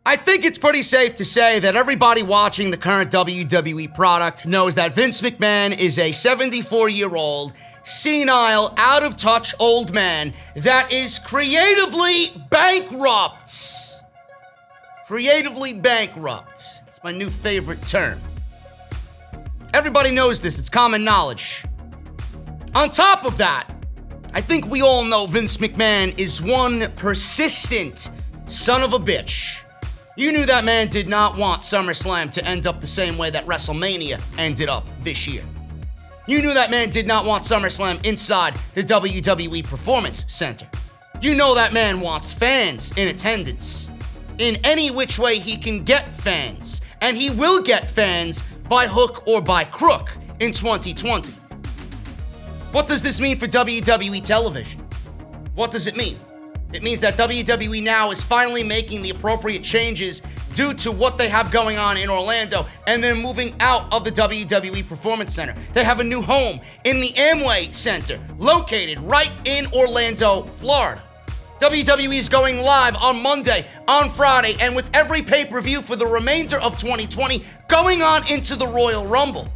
I think it's pretty safe to say that everybody watching the current WWE product knows that Vince McMahon is a 74-year-old, senile, out-of-touch old man that is creatively bankrupt. Creatively bankrupt. It's my new favorite term. Everybody knows this. It's common knowledge. On top of that, I think we all know Vince McMahon is one persistent son of a bitch. You knew that man did not want SummerSlam to end up the same way that WrestleMania ended up this year. You knew that man did not want SummerSlam inside the WWE Performance Center. You know that man wants fans in attendance. In any which way he can get fans. And he will get fans by hook or by crook in 2020. What does this mean for WWE television? What does it mean? It means that WWE now is finally making the appropriate changes due to what they have going on in Orlando, and they're moving out of the WWE Performance Center. They have a new home in the Amway Center, located right in Orlando, Florida. WWE is going live on Monday, on Friday, and with every pay-per-view for the remainder of 2020 going on into the Royal Rumble.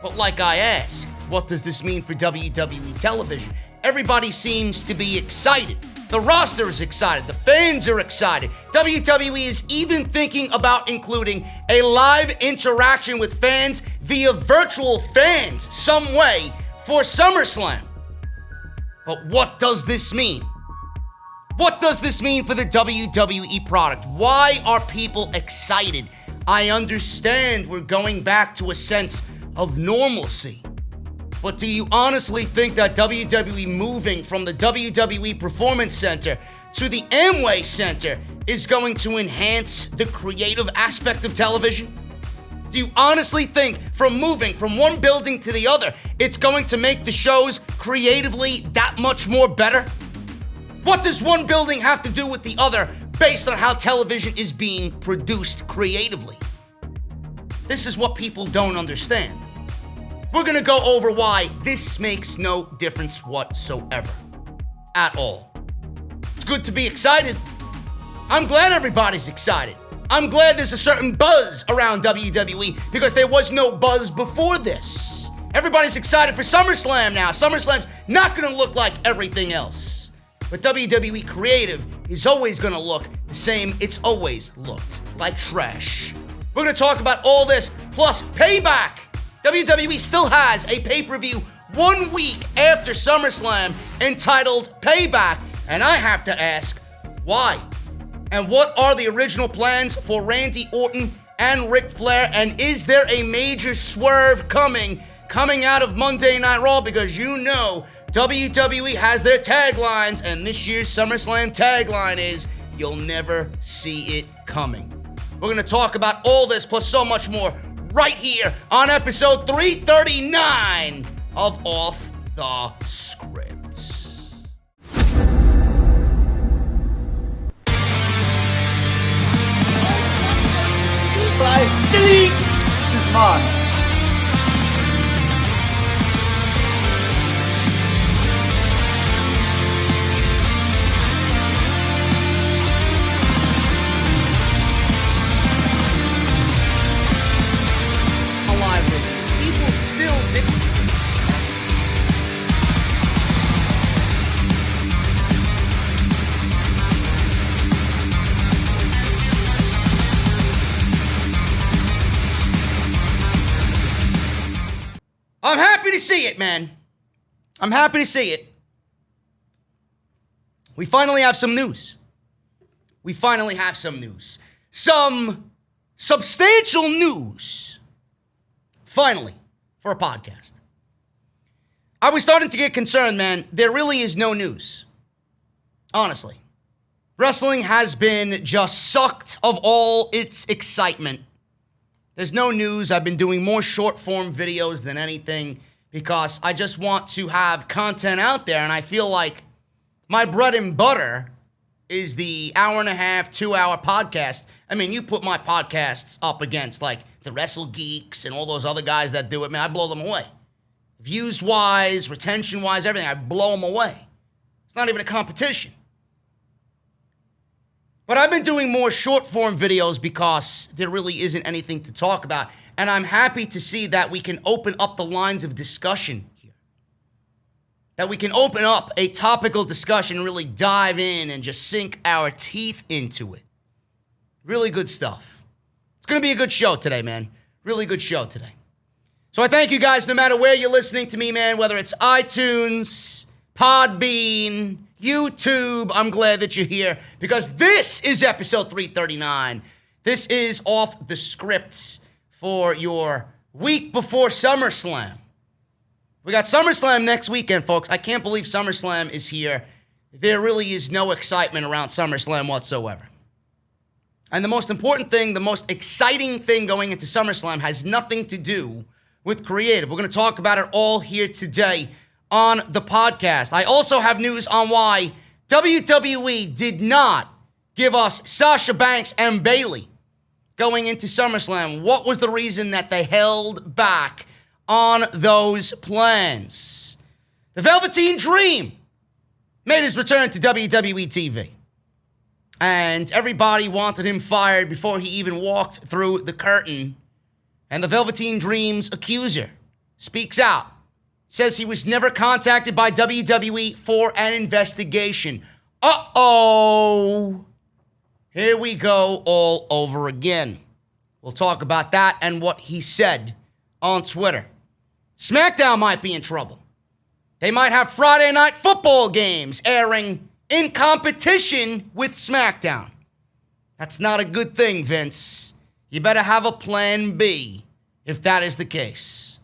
But like I asked, what does this mean for WWE television? Everybody seems to be excited. The roster is excited. The fans are excited. WWE is even thinking about including a live interaction with fans via virtual fans some way for SummerSlam. But what does this mean? What does this mean for the WWE product? Why are people excited? I understand we're going back to a sense of normalcy. But do you honestly think that WWE moving from the WWE Performance Center to the Amway Center is going to enhance the creative aspect of television? Do you honestly think from moving from one building to the other, it's going to make the shows creatively that much more better? What does one building have to do with the other based on how television is being produced creatively? This is what people don't understand. We're gonna go over why this makes no difference whatsoever. At all. It's good to be excited. I'm glad everybody's excited. I'm glad there's a certain buzz around WWE because there was no buzz before this. Everybody's excited for SummerSlam now. SummerSlam's not gonna look like everything else. But WWE Creative is always gonna look the same it's always looked, like trash. We're gonna talk about all this, plus Payback. WWE still has a pay-per-view 1 week after SummerSlam entitled Payback, and I have to ask, why? And what are the original plans for Randy Orton and Ric Flair, and is there a major swerve coming out of Monday Night Raw? Because you know WWE has their taglines, and this year's SummerSlam tagline is, "You'll never see it coming." We're going to talk about all this plus so much more right here on episode 339 of Off the Script. 5, delete! This is mine. I'm happy to see it, man. I'm happy to see it. We finally have some news. Some substantial news. Finally, for a podcast. I was starting to get concerned, man. There really is no news. Honestly. Wrestling has been just sucked of all its excitement. There's no news. I've been doing more short-form videos than anything because I just want to have content out there, and I feel like my bread and butter is the hour-and-a-half, 2-hour podcast. I mean, you put my podcasts up against, like, the Wrestle Geeks and all those other guys that do it, man, I blow them away. Views-wise, retention-wise, everything, I blow them away. It's not even a competition. But I've been doing more short-form videos because there really isn't anything to talk about. And I'm happy to see that we can open up the lines of discussion here. That we can open up a topical discussion and really dive in and just sink our teeth into it. Really good stuff. It's going to be a good show today, man. Really good show today. So I thank you guys no matter where you're listening to me, man, whether it's iTunes, Podbean, YouTube. I'm glad that you're here because this is episode 339. This is off the script for your week before SummerSlam. We got SummerSlam next weekend, folks. I can't believe SummerSlam is here. There really is no excitement around SummerSlam whatsoever. And the most important thing, the most exciting thing going into SummerSlam has nothing to do with creative. We're going to talk about it all here today on the podcast. I also have news on why WWE did not give us Sasha Banks and Bayley going into SummerSlam. What was the reason that they held back on those plans? The Velveteen Dream made his return to WWE TV. And everybody wanted him fired before he even walked through the curtain. And the Velveteen Dream's accuser speaks out. Says he was never contacted by WWE for an investigation. Uh-oh. Here we go all over again. We'll talk about that and what he said on Twitter. SmackDown might be in trouble. They might have Friday Night Football games airing in competition with SmackDown. That's not a good thing, Vince. You better have a plan B if that is the case.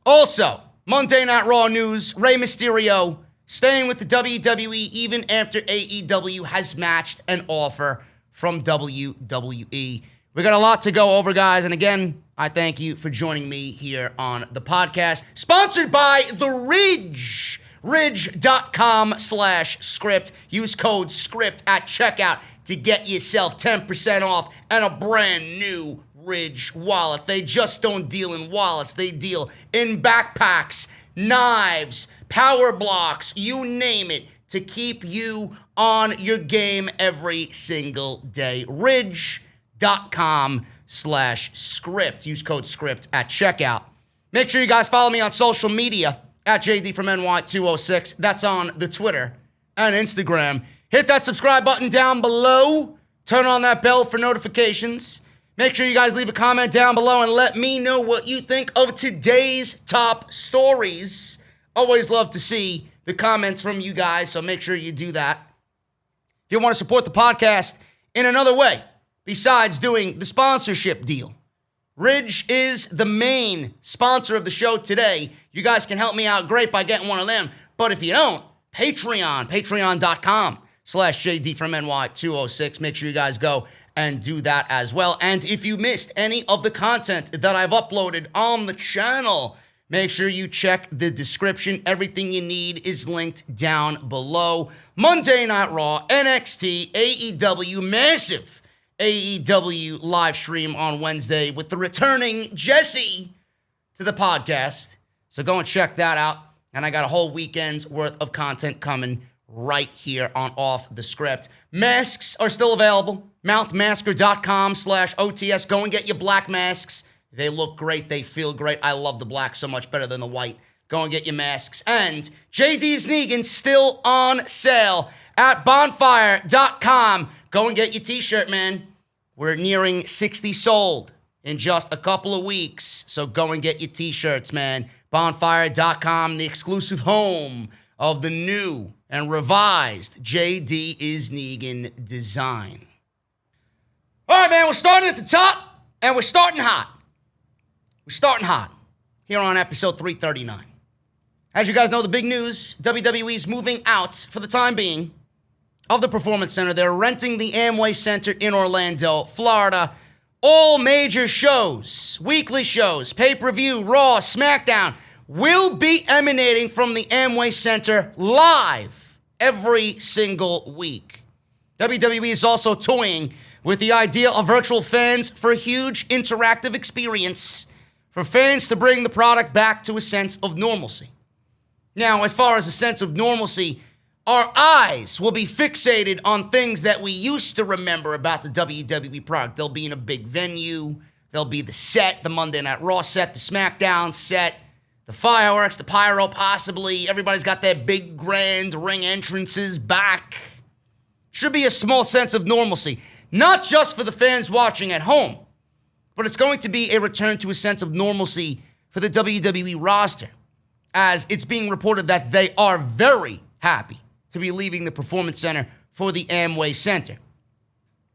Also, Monday Night Raw news, Rey Mysterio staying with the WWE even after AEW has matched an offer from WWE. We got a lot to go over, guys, and again, I thank you for joining me here on the podcast. Sponsored by The Ridge. Ridge.com/script. Use code SCRIPT at checkout to get yourself 10% off and a brand new Ridge wallet. They just don't deal in wallets. They deal in backpacks, knives, power blocks, you name it, to keep you on your game every single day. Ridge.com/script. Use code SCRIPT at checkout. Make sure you guys follow me on social media at JD from NY206. That's on the Twitter and Instagram. Hit that subscribe button down below. Turn on that bell for notifications. Make sure you guys leave a comment down below and let me know what you think of today's top stories. Always love to see the comments from you guys, so make sure you do that. If you want to support the podcast in another way, besides doing the sponsorship deal, Ridge is the main sponsor of the show today. You guys can help me out great by getting one of them. But if you don't, patreon.com/JD from NY206. Make sure you guys go and do that as well. And if you missed any of the content that I've uploaded on the channel, make sure you check the description. Everything you need is linked down below. Monday Night Raw, NXT, AEW, massive AEW live stream on Wednesday with the returning Jesse to the podcast. So go and check that out. And I got a whole weekend's worth of content coming right here on Off the Script. Masks are still available. Mouthmasker.com/OTS. Go and get your black masks. They look great. They feel great. I love the black so much better than the white. Go and get your masks. And JD's NEGAN still on sale at bonfire.com. Go and get your t-shirt, man. We're nearing 60 sold in just a couple of weeks. So go and get your t-shirts, man. Bonfire.com, the exclusive home of the new and revised JD is NEGAN design. All right, man, we're starting at the top, and we're starting hot. We're starting hot here on episode 339. As you guys know, the big news, WWE's moving out for the time being of the Performance Center. They're renting the Amway Center in Orlando, Florida. All major shows, weekly shows, pay-per-view, Raw, SmackDown, will be emanating from the Amway Center live every single week. WWE is also toying with the idea of virtual fans for a huge interactive experience for fans to bring the product back to a sense of normalcy. Now, as far as a sense of normalcy, our eyes will be fixated on things that we used to remember about the WWE product. They'll be in a big venue. There'll be the set, the Monday Night Raw set, the SmackDown set, the fireworks, the pyro possibly. Everybody's got their big grand ring entrances back. Should be a small sense of normalcy, not just for the fans watching at home, but it's going to be a return to a sense of normalcy for the WWE roster, as it's being reported that they are very happy to be leaving the Performance Center for the Amway Center.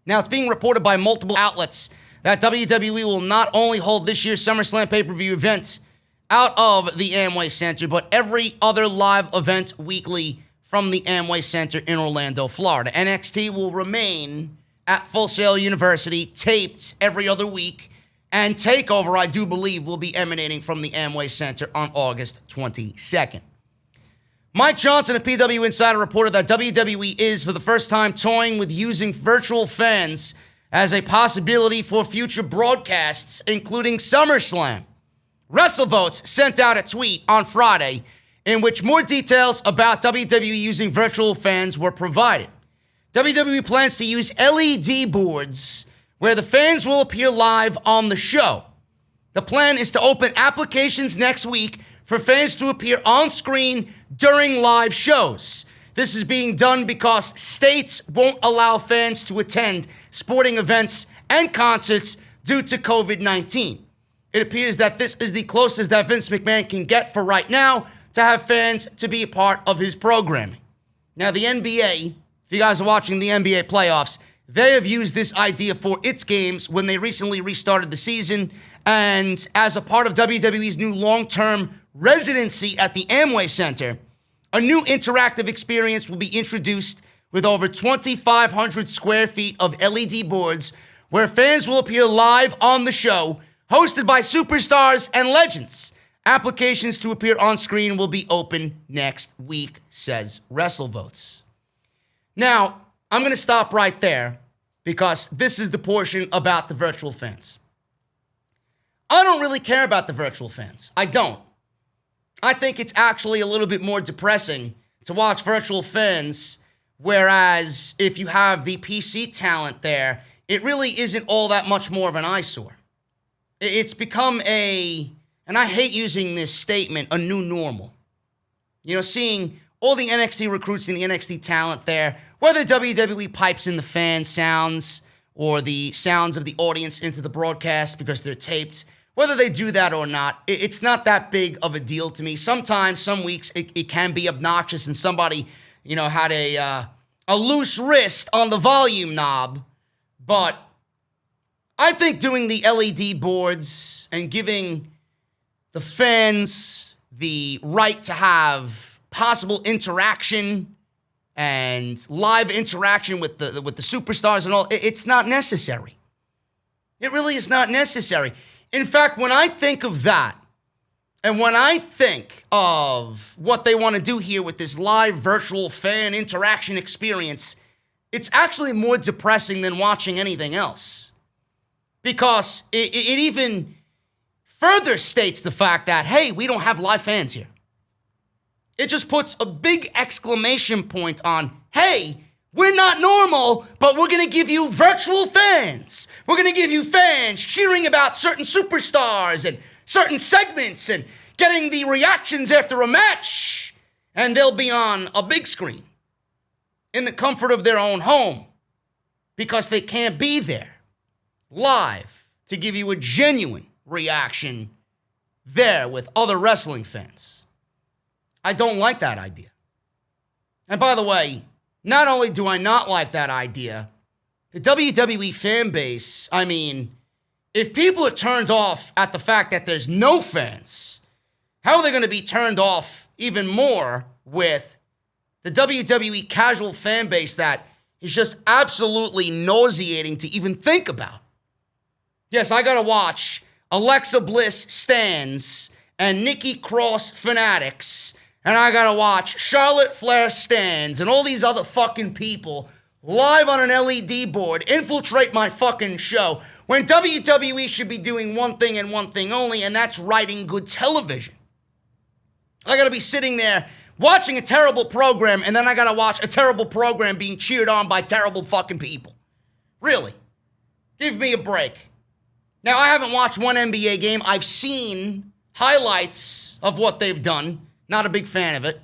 Now, it's being reported by multiple outlets that WWE will not only hold this year's SummerSlam pay-per-view event out of the Amway Center, but every other live event weekly from the Amway Center in Orlando, Florida. NXT will remain at Full Sail University, taped every other week, and TakeOver, I do believe, will be emanating from the Amway Center on August 22nd. Mike Johnson of PW Insider reported that WWE is, for the first time, toying with using virtual fans as a possibility for future broadcasts, including SummerSlam. WrestleVotes sent out a tweet on Friday in which more details about WWE using virtual fans were provided. WWE plans to use LED boards where the fans will appear live on the show. The plan is to open applications next week for fans to appear on screen during live shows. This is being done because states won't allow fans to attend sporting events and concerts due to COVID-19. It appears that this is the closest that Vince McMahon can get for right now to have fans to be a part of his programming. Now, the NBA, if you guys are watching the NBA playoffs, they have used this idea for its games when they recently restarted the season. And as a part of WWE's new long-term residency at the Amway Center, a new interactive experience will be introduced with over 2,500 square feet of LED boards where fans will appear live on the show, hosted by superstars and legends. Applications to appear on screen will be open next week, says WrestleVotes. Now, I'm going to stop right there because this is the portion about the virtual fans. I don't really care about the virtual fans. I don't. I think it's actually a little bit more depressing to watch virtual fans, whereas if you have the PC talent there, it really isn't all that much more of an eyesore. It's become and I hate using this statement, a new normal. You know, seeing all the NXT recruits and the NXT talent there, whether WWE pipes in the fan sounds or the sounds of the audience into the broadcast because they're taped, whether they do that or not, it's not that big of a deal to me. Sometimes, some weeks, it can be obnoxious and somebody, had a loose wrist on the volume knob. But I think doing the LED boards and giving the fans the right to have possible interaction and live interaction with the superstars and all, it's not necessary. It really is not necessary. In fact, when I think of that, and when I think of what they want to do here with this live virtual fan interaction experience, it's actually more depressing than watching anything else. Because it even further states the fact that, hey, we don't have live fans here. It just puts a big exclamation point on, hey, we're not normal, but we're going to give you virtual fans. We're going to give you fans cheering about certain superstars and certain segments and getting the reactions after a match. And they'll be on a big screen in the comfort of their own home because they can't be there live to give you a genuine reaction there with other wrestling fans. I don't like that idea. And by the way, not only do I not like that idea, the WWE fan base, if people are turned off at the fact that there's no fans, how are they going to be turned off even more with the WWE casual fan base that is just absolutely nauseating to even think about? Yes, I got to watch Alexa Bliss stans and Nikki Cross fanatics, and I gotta watch Charlotte Flair stans and all these other fucking people live on an LED board infiltrate my fucking show when WWE should be doing one thing and one thing only, and that's writing good television. I gotta be sitting there watching a terrible program, and then I gotta watch a terrible program being cheered on by terrible fucking people. Really. Give me a break. Now, I haven't watched one NBA game. I've seen highlights of what they've done. Not a big fan of it.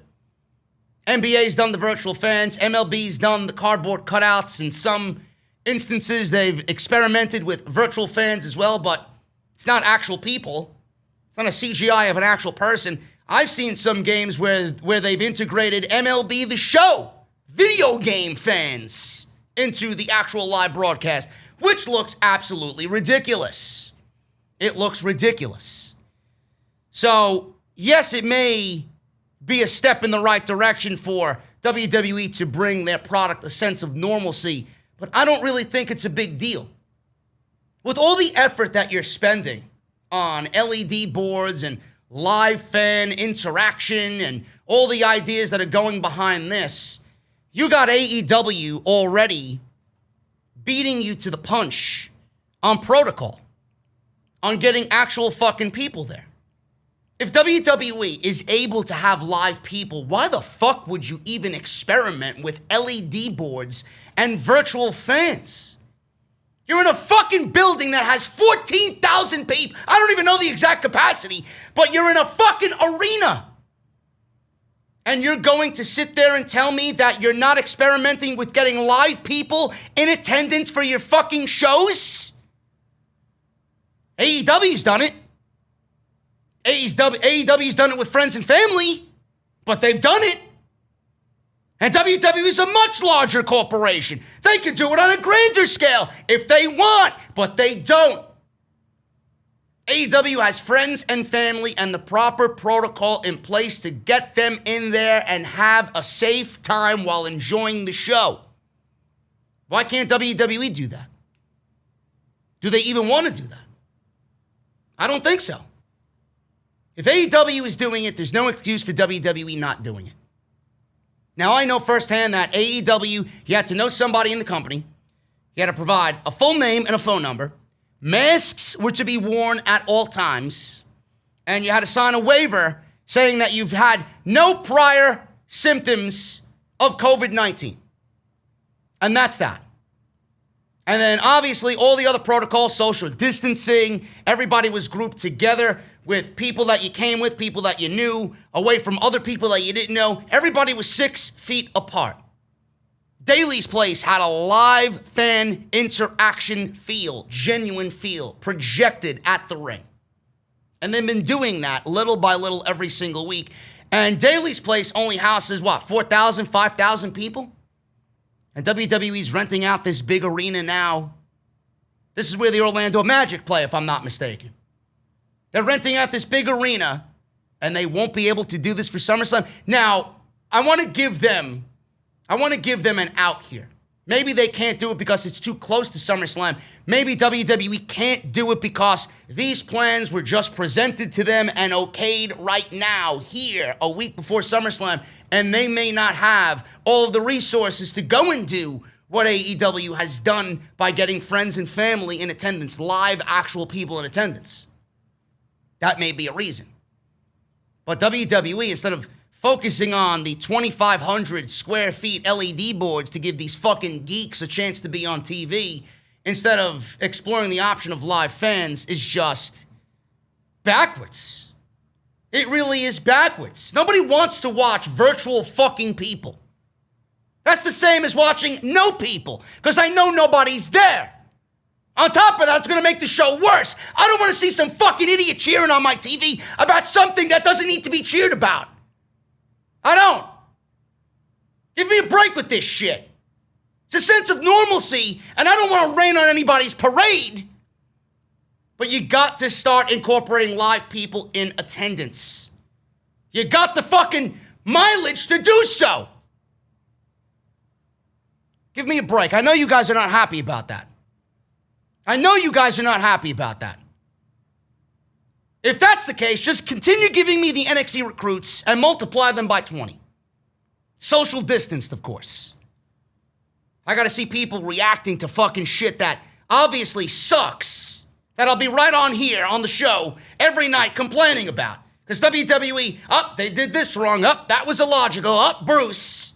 NBA's done the virtual fans. MLB's done the cardboard cutouts. In some instances, they've experimented with virtual fans as well, but it's not actual people. It's not a CGI of an actual person. I've seen some games where they've integrated MLB The Show video game fans into the actual live broadcast, which looks absolutely ridiculous. It looks ridiculous. So, yes, it may be a step in the right direction for WWE to bring their product a sense of normalcy, but I don't really think it's a big deal. With all the effort that you're spending on LED boards and live fan interaction and all the ideas that are going behind this, you got AEW already beating you to the punch on protocol, on getting actual fucking people there. If WWE is able to have live people, why the fuck would you even experiment with LED boards and virtual fans? You're in a fucking building that has 14,000 people. I don't even know the exact capacity, but you're in a fucking arena. And you're going to sit there and tell me that you're not experimenting with getting live people in attendance for your fucking shows? AEW's done it. AEW's done it with friends and family, but they've done it. And WWE is a much larger corporation. They could do it on a grander scale if they want, but they don't. AEW has friends and family and the proper protocol in place to get them in there and have a safe time while enjoying the show. Why can't WWE do that? Do they even want to do that? I don't think so. If AEW is doing it, there's no excuse for WWE not doing it. Now, I know firsthand that AEW, you had to know somebody in the company. You had to provide a full name and a phone number. Masks were to be worn at all times. And you had to sign a waiver saying that you've had no prior symptoms of COVID-19. And that's that. And then, obviously, all the other protocols, social distancing, everybody was grouped together with people that you came with, people that you knew, away from other people that you didn't know. Everybody was 6 feet apart. Daly's Place had a live fan interaction feel, genuine feel, projected at the ring. And they've been doing that little by little every single week. And Daly's Place only houses, 4,000, 5,000 people? And WWE's renting out this big arena now. This is where the Orlando Magic play, if I'm not mistaken. They're renting out this big arena, and they won't be able to do this for SummerSlam. Now, I want to give them an out here. Maybe they can't do it because it's too close to SummerSlam. Maybe WWE can't do it because these plans were just presented to them and okayed right now, here, a week before SummerSlam, and they may not have all of the resources to go and do what AEW has done by getting friends and family in attendance, live actual people in attendance. That may be a reason. But WWE, instead of focusing on the 2,500 square feet LED boards to give these fucking geeks a chance to be on TV, instead of exploring the option of live fans, is just backwards. It really is backwards. Nobody wants to watch virtual fucking people. That's the same as watching no people, because I know nobody's there. On top of that, it's going to make the show worse. I don't want to see some fucking idiot cheering on my TV about something that doesn't need to be cheered about. I don't. Give me a break with this shit. It's a sense of normalcy, and I don't want to rain on anybody's parade. But you got to start incorporating live people in attendance. You got the fucking mileage to do so. Give me a break. I know you guys are not happy about that. I know you guys are not happy about that. If that's the case, just continue giving me the NXT recruits and multiply them by 20. Social distanced, of course. I gotta see people reacting to fucking shit that obviously sucks, that I'll be right on here on the show every night complaining about. Because WWE, they did this wrong. That was illogical. Bruce.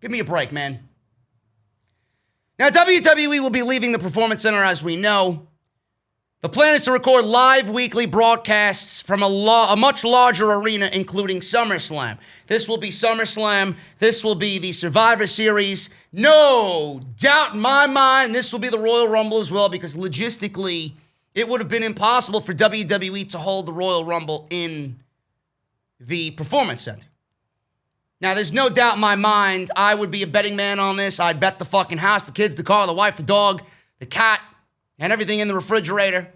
Give me a break, man. Now, WWE will be leaving the Performance Center, as we know. The plan is to record live weekly broadcasts from a much larger arena, including Summerslam. This will be SummerSlam. This will be the Survivor Series. No doubt in my mind, this will be the Royal Rumble as well, because logistically, it would have been impossible for WWE to hold the Royal Rumble in the Performance Center. Now, there's no doubt in my mind, I would be a betting man on this. I'd bet the fucking house, the kids, the car, the wife, the dog, the cat, and everything in the refrigerator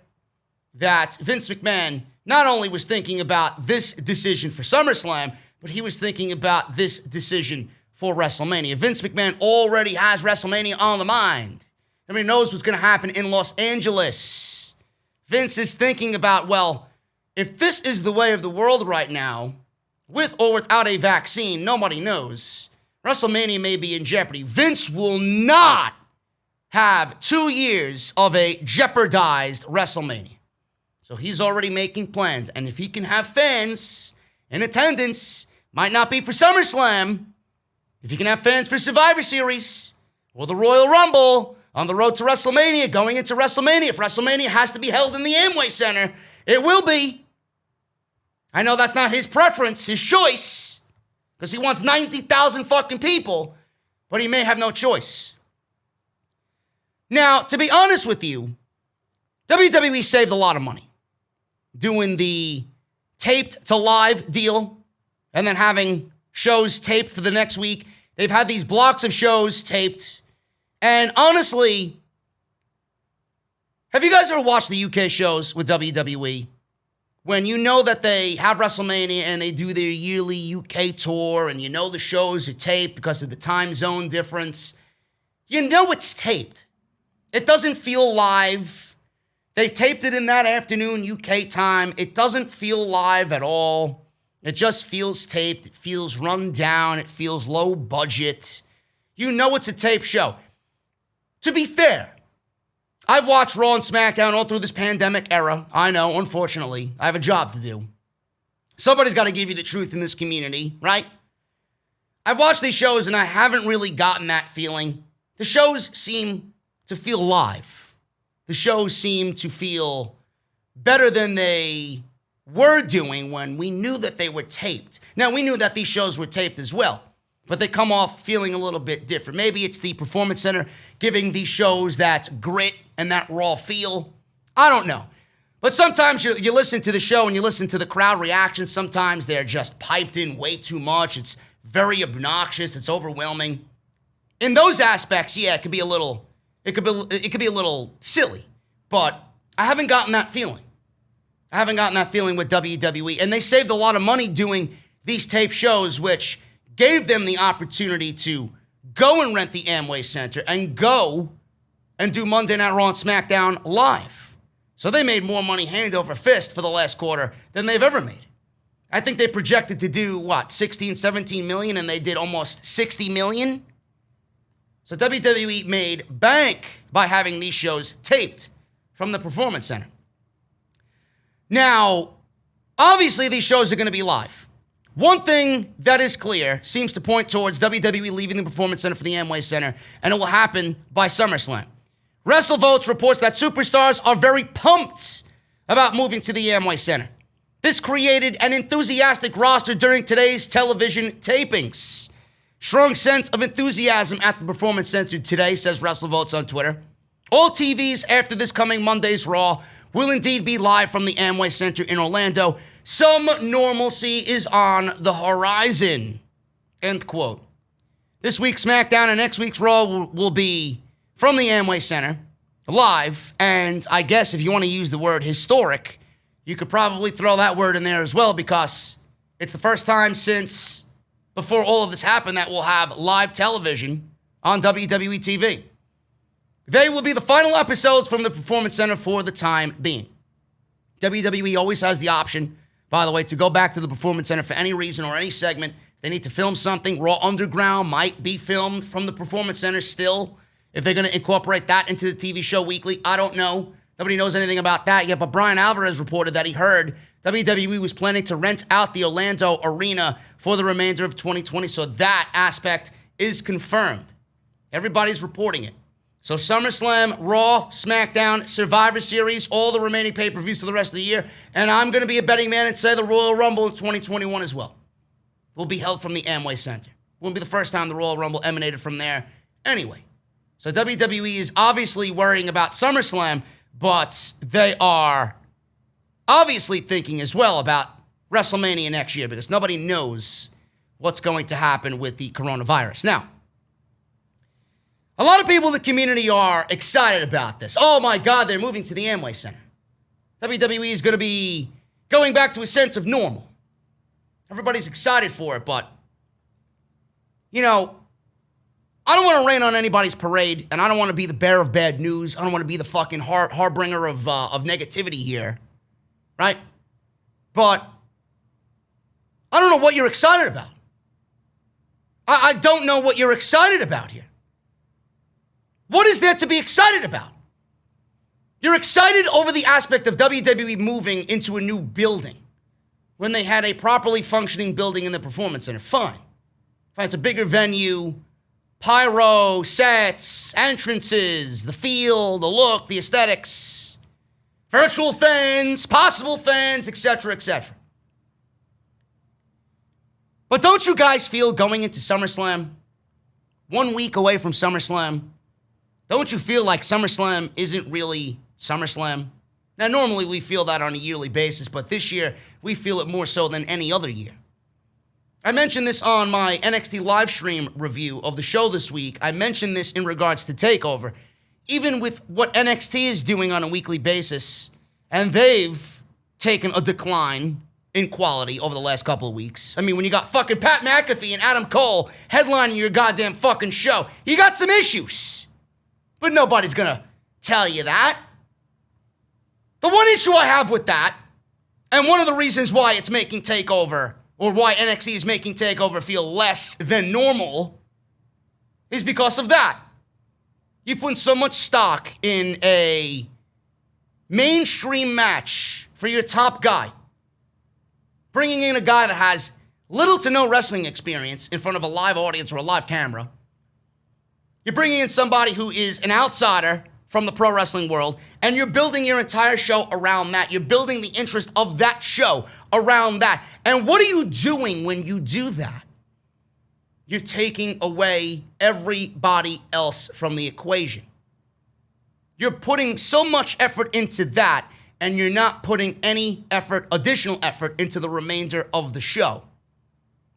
that Vince McMahon not only was thinking about this decision for SummerSlam, but he was thinking about this decision for WrestleMania. Vince McMahon already has WrestleMania on the mind. Everybody knows what's going to happen in Los Angeles. Vince is thinking about, well, if this is the way of the world right now, with or without a vaccine, nobody knows. WrestleMania may be in jeopardy. Vince will not have 2 years of a jeopardized WrestleMania. So he's already making plans. And if he can have fans in attendance, might not be for SummerSlam, if he can have fans for Survivor Series or the Royal Rumble on the road to WrestleMania, going into WrestleMania, if WrestleMania has to be held in the Amway Center, it will be. I know that's not his preference, his choice, because he wants 90,000 fucking people, but he may have no choice. Now, to be honest with you, WWE saved a lot of money doing the taped to live deal and then having shows taped for the next week. They've had these blocks of shows taped. And honestly, have you guys ever watched the UK shows with WWE? When you know that they have WrestleMania and they do their yearly UK tour and you know the shows are taped because of the time zone difference, you know it's taped. It doesn't feel live. They taped it in that afternoon UK time. It doesn't feel live at all. It just feels taped. It feels run down. It feels low budget. You know it's a taped show. To be fair, I've watched Raw and SmackDown all through this pandemic era. I know, unfortunately. I have a job to do. Somebody's got to give you the truth in this community, right? I've watched these shows and I haven't really gotten that feeling. The shows seem to feel live. The shows seem to feel better than they were doing when we knew that they were taped. Now, we knew that these shows were taped as well, but they come off feeling a little bit different. Maybe it's the Performance Center giving these shows that grit and that raw feel. I don't know. But sometimes you listen to the show and you listen to the crowd reactions. Sometimes they're just piped in way too much. It's very obnoxious. It's overwhelming. In those aspects, yeah, it could be a little silly. But I haven't gotten that feeling. I haven't gotten that feeling with WWE. And they saved a lot of money doing these tape shows, which gave them the opportunity to go and rent the Amway Center and go and do Monday Night Raw and SmackDown live. So they made more money hand over fist for the last quarter than they've ever made. I think they projected to do, 16, 17 million, and they did almost 60 million. So WWE made bank by having these shows taped from the Performance Center. Now, obviously these shows are going to be live. One thing that is clear seems to point towards WWE leaving the Performance Center for the Amway Center, and it will happen by SummerSlam. WrestleVotes reports that superstars are very pumped about moving to the Amway Center. This created an enthusiastic roster during today's television tapings. Strong sense of enthusiasm at the Performance Center today, says WrestleVotes on Twitter. All TVs after this coming Monday's Raw will indeed be live from the Amway Center in Orlando. Some normalcy is on the horizon. End quote. This week's SmackDown and next week's Raw will be from the Amway Center, live, and I guess if you want to use the word historic, you could probably throw that word in there as well, because it's the first time since before all of this happened that we'll have live television on WWE TV. They will be the final episodes from the Performance Center for the time being. WWE always has the option, by the way, to go back to the Performance Center for any reason or any segment. If they need to film something, Raw Underground might be filmed from the Performance Center still. If they're going to incorporate that into the TV show weekly, I don't know. Nobody knows anything about that yet, but Brian Alvarez reported that he heard WWE was planning to rent out the Orlando arena for the remainder of 2020, so that aspect is confirmed. Everybody's reporting it. So SummerSlam, Raw, SmackDown, Survivor Series, all the remaining pay-per-views for the rest of the year, and I'm going to be a betting man and say the Royal Rumble in 2021 as well will be held from the Amway Center. Won't be the first time the Royal Rumble emanated from there anyway. So WWE is obviously worrying about SummerSlam, but they are obviously thinking as well about WrestleMania next year because nobody knows what's going to happen with the coronavirus. Now, a lot of people in the community are excited about this. Oh my God, they're moving to the Amway Center. WWE is going to be going back to a sense of normal. Everybody's excited for it, but, you know, I don't want to rain on anybody's parade, and I don't want to be the bearer of bad news. I don't want to be the fucking harbinger of negativity here, right? But I don't know what you're excited about. I don't know what you're excited about here. What is there to be excited about? You're excited over the aspect of WWE moving into a new building when they had a properly functioning building in the Performance Center. Fine. It's a bigger venue, pyro, sets, entrances, the feel, the look, the aesthetics, virtual fans, possible fans, etc., etc. But don't you guys feel going into SummerSlam, 1 week away from SummerSlam, don't you feel like SummerSlam isn't really SummerSlam? Now, normally we feel that on a yearly basis, but this year we feel it more so than any other year. I mentioned this on my NXT live stream review of the show this week. I mentioned this in regards to TakeOver. Even with what NXT is doing on a weekly basis, and they've taken a decline in quality over the last couple of weeks. I mean, when you got fucking Pat McAfee and Adam Cole headlining your goddamn fucking show, you got some issues. But nobody's gonna tell you that. The one issue I have with that, and one of the reasons why it's making TakeOver, or why NXT is making TakeOver feel less than normal, is because of that. You put so much stock in a mainstream match for your top guy, bringing in a guy that has little to no wrestling experience in front of a live audience or a live camera. You're bringing in somebody who is an outsider from the pro wrestling world, and you're building your entire show around that. You're building the interest of that show around that. And what are you doing when you do that? You're taking away everybody else from the equation. You're putting so much effort into that, and you're not putting any additional effort into the remainder of the show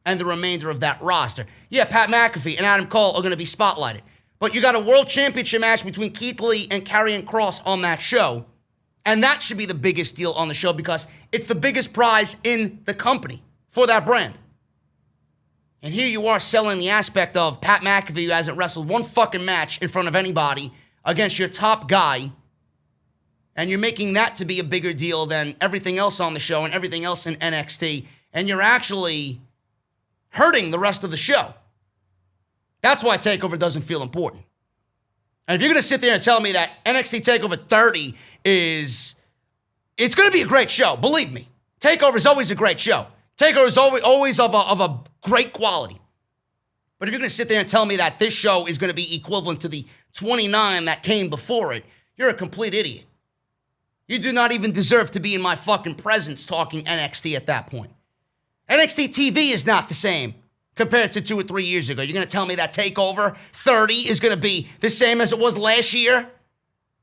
and the remainder of that roster. Yeah, Pat McAfee and Adam Cole are going to be spotlighted. But you got a world championship match between Keith Lee and Karrion Kross on that show. And that should be the biggest deal on the show because it's the biggest prize in the company for that brand. And here you are selling the aspect of Pat McAfee, who hasn't wrestled one fucking match in front of anybody, against your top guy. And you're making that to be a bigger deal than everything else on the show and everything else in NXT. And you're actually hurting the rest of the show. That's why TakeOver doesn't feel important. And if you're going to sit there and tell me that NXT TakeOver 30 it's going to be a great show, believe me. TakeOver is always a great show. TakeOver is always of a great quality. But if you're going to sit there and tell me that this show is going to be equivalent to the 29 that came before it, you're a complete idiot. You do not even deserve to be in my fucking presence talking NXT at that point. NXT TV is not the same compared to 2 or 3 years ago. You're going to tell me that TakeOver 30 is going to be the same as it was last year?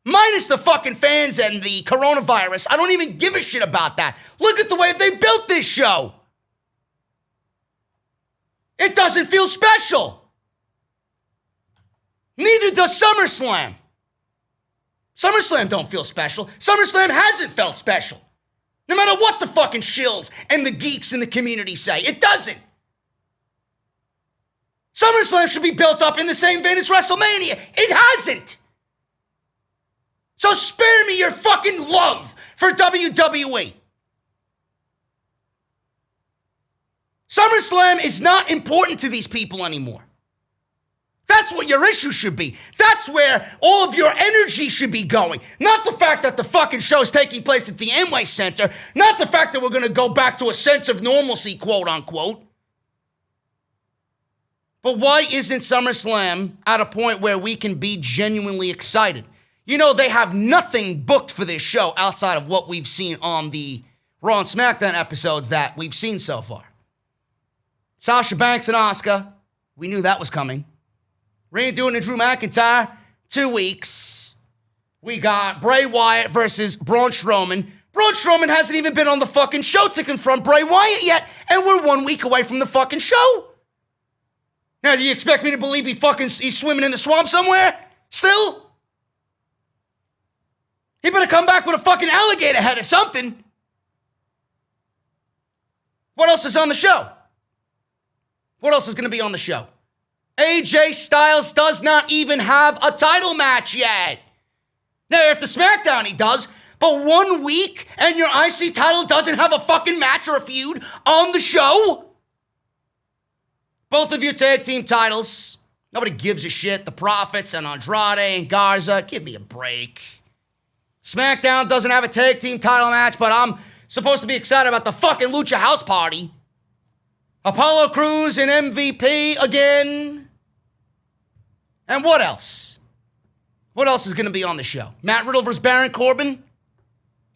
Minus the fucking fans and the coronavirus. I don't even give a shit about that. Look at the way they built this show. It doesn't feel special. Neither does SummerSlam. SummerSlam don't feel special. SummerSlam hasn't felt special. No matter what the fucking shills and the geeks in the community say, it doesn't. SummerSlam should be built up in the same vein as WrestleMania. It hasn't. So spare me your fucking love for WWE. SummerSlam is not important to these people anymore. That's what your issue should be. That's where all of your energy should be going. Not the fact that the fucking show's taking place at the Amway Center. Not the fact that we're going to go back to a sense of normalcy, quote unquote. But why isn't SummerSlam at a point where we can be genuinely excited? You know, they have nothing booked for this show outside of what we've seen on the Raw and SmackDown episodes that we've seen so far. Sasha Banks and Asuka, we knew that was coming. Randy Orton and Drew McIntyre, 2 weeks. We got Bray Wyatt versus Braun Strowman. Braun Strowman hasn't even been on the fucking show to confront Bray Wyatt yet, and we're 1 week away from the fucking show. Now, do you expect me to believe he's swimming in the swamp somewhere? Still? He better come back with a fucking alligator head or something. What else is on the show? What else is going to be on the show? AJ Styles does not even have a title match yet. Now, if the SmackDown he does, but 1 week and your IC title doesn't have a fucking match or a feud on the show? Both of your tag team titles, nobody gives a shit. The Profits and Andrade and Garza, give me a break. SmackDown doesn't have a tag team title match, but I'm supposed to be excited about the fucking Lucha House Party. Apollo Crews and MVP again. And what else? What else is going to be on the show? Matt Riddle versus Baron Corbin?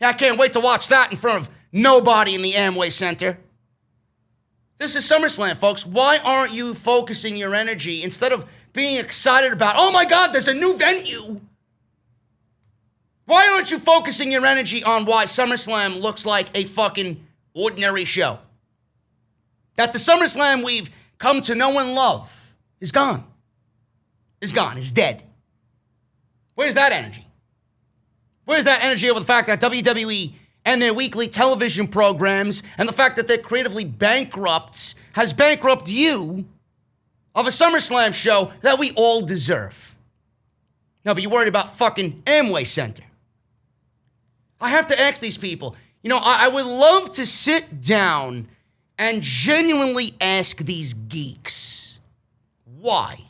Yeah, I can't wait to watch that in front of nobody in the Amway Center. This is SummerSlam, folks. Why aren't you focusing your energy instead of being excited about, oh my God, there's a new venue? Why aren't you focusing your energy on why SummerSlam looks like a fucking ordinary show? That the SummerSlam we've come to know and love is gone. Is gone, is dead. Where's that energy? Where's that energy over the fact that WWE and their weekly television programs and the fact that they're creatively bankrupt has bankrupted you of a SummerSlam show that we all deserve? No, but you're worried about fucking Amway Center. I have to ask these people, you know, I would love to sit down and genuinely ask these geeks, why?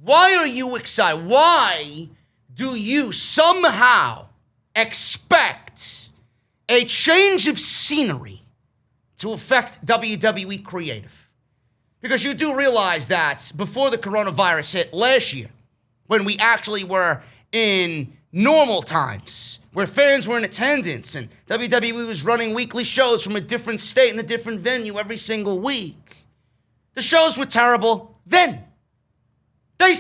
Why are you excited? Why do you somehow expect a change of scenery to affect WWE creative? Because you do realize that before the coronavirus hit last year, when we actually were in normal times, where fans were in attendance and WWE was running weekly shows from a different state and a different venue every single week, the shows were terrible then.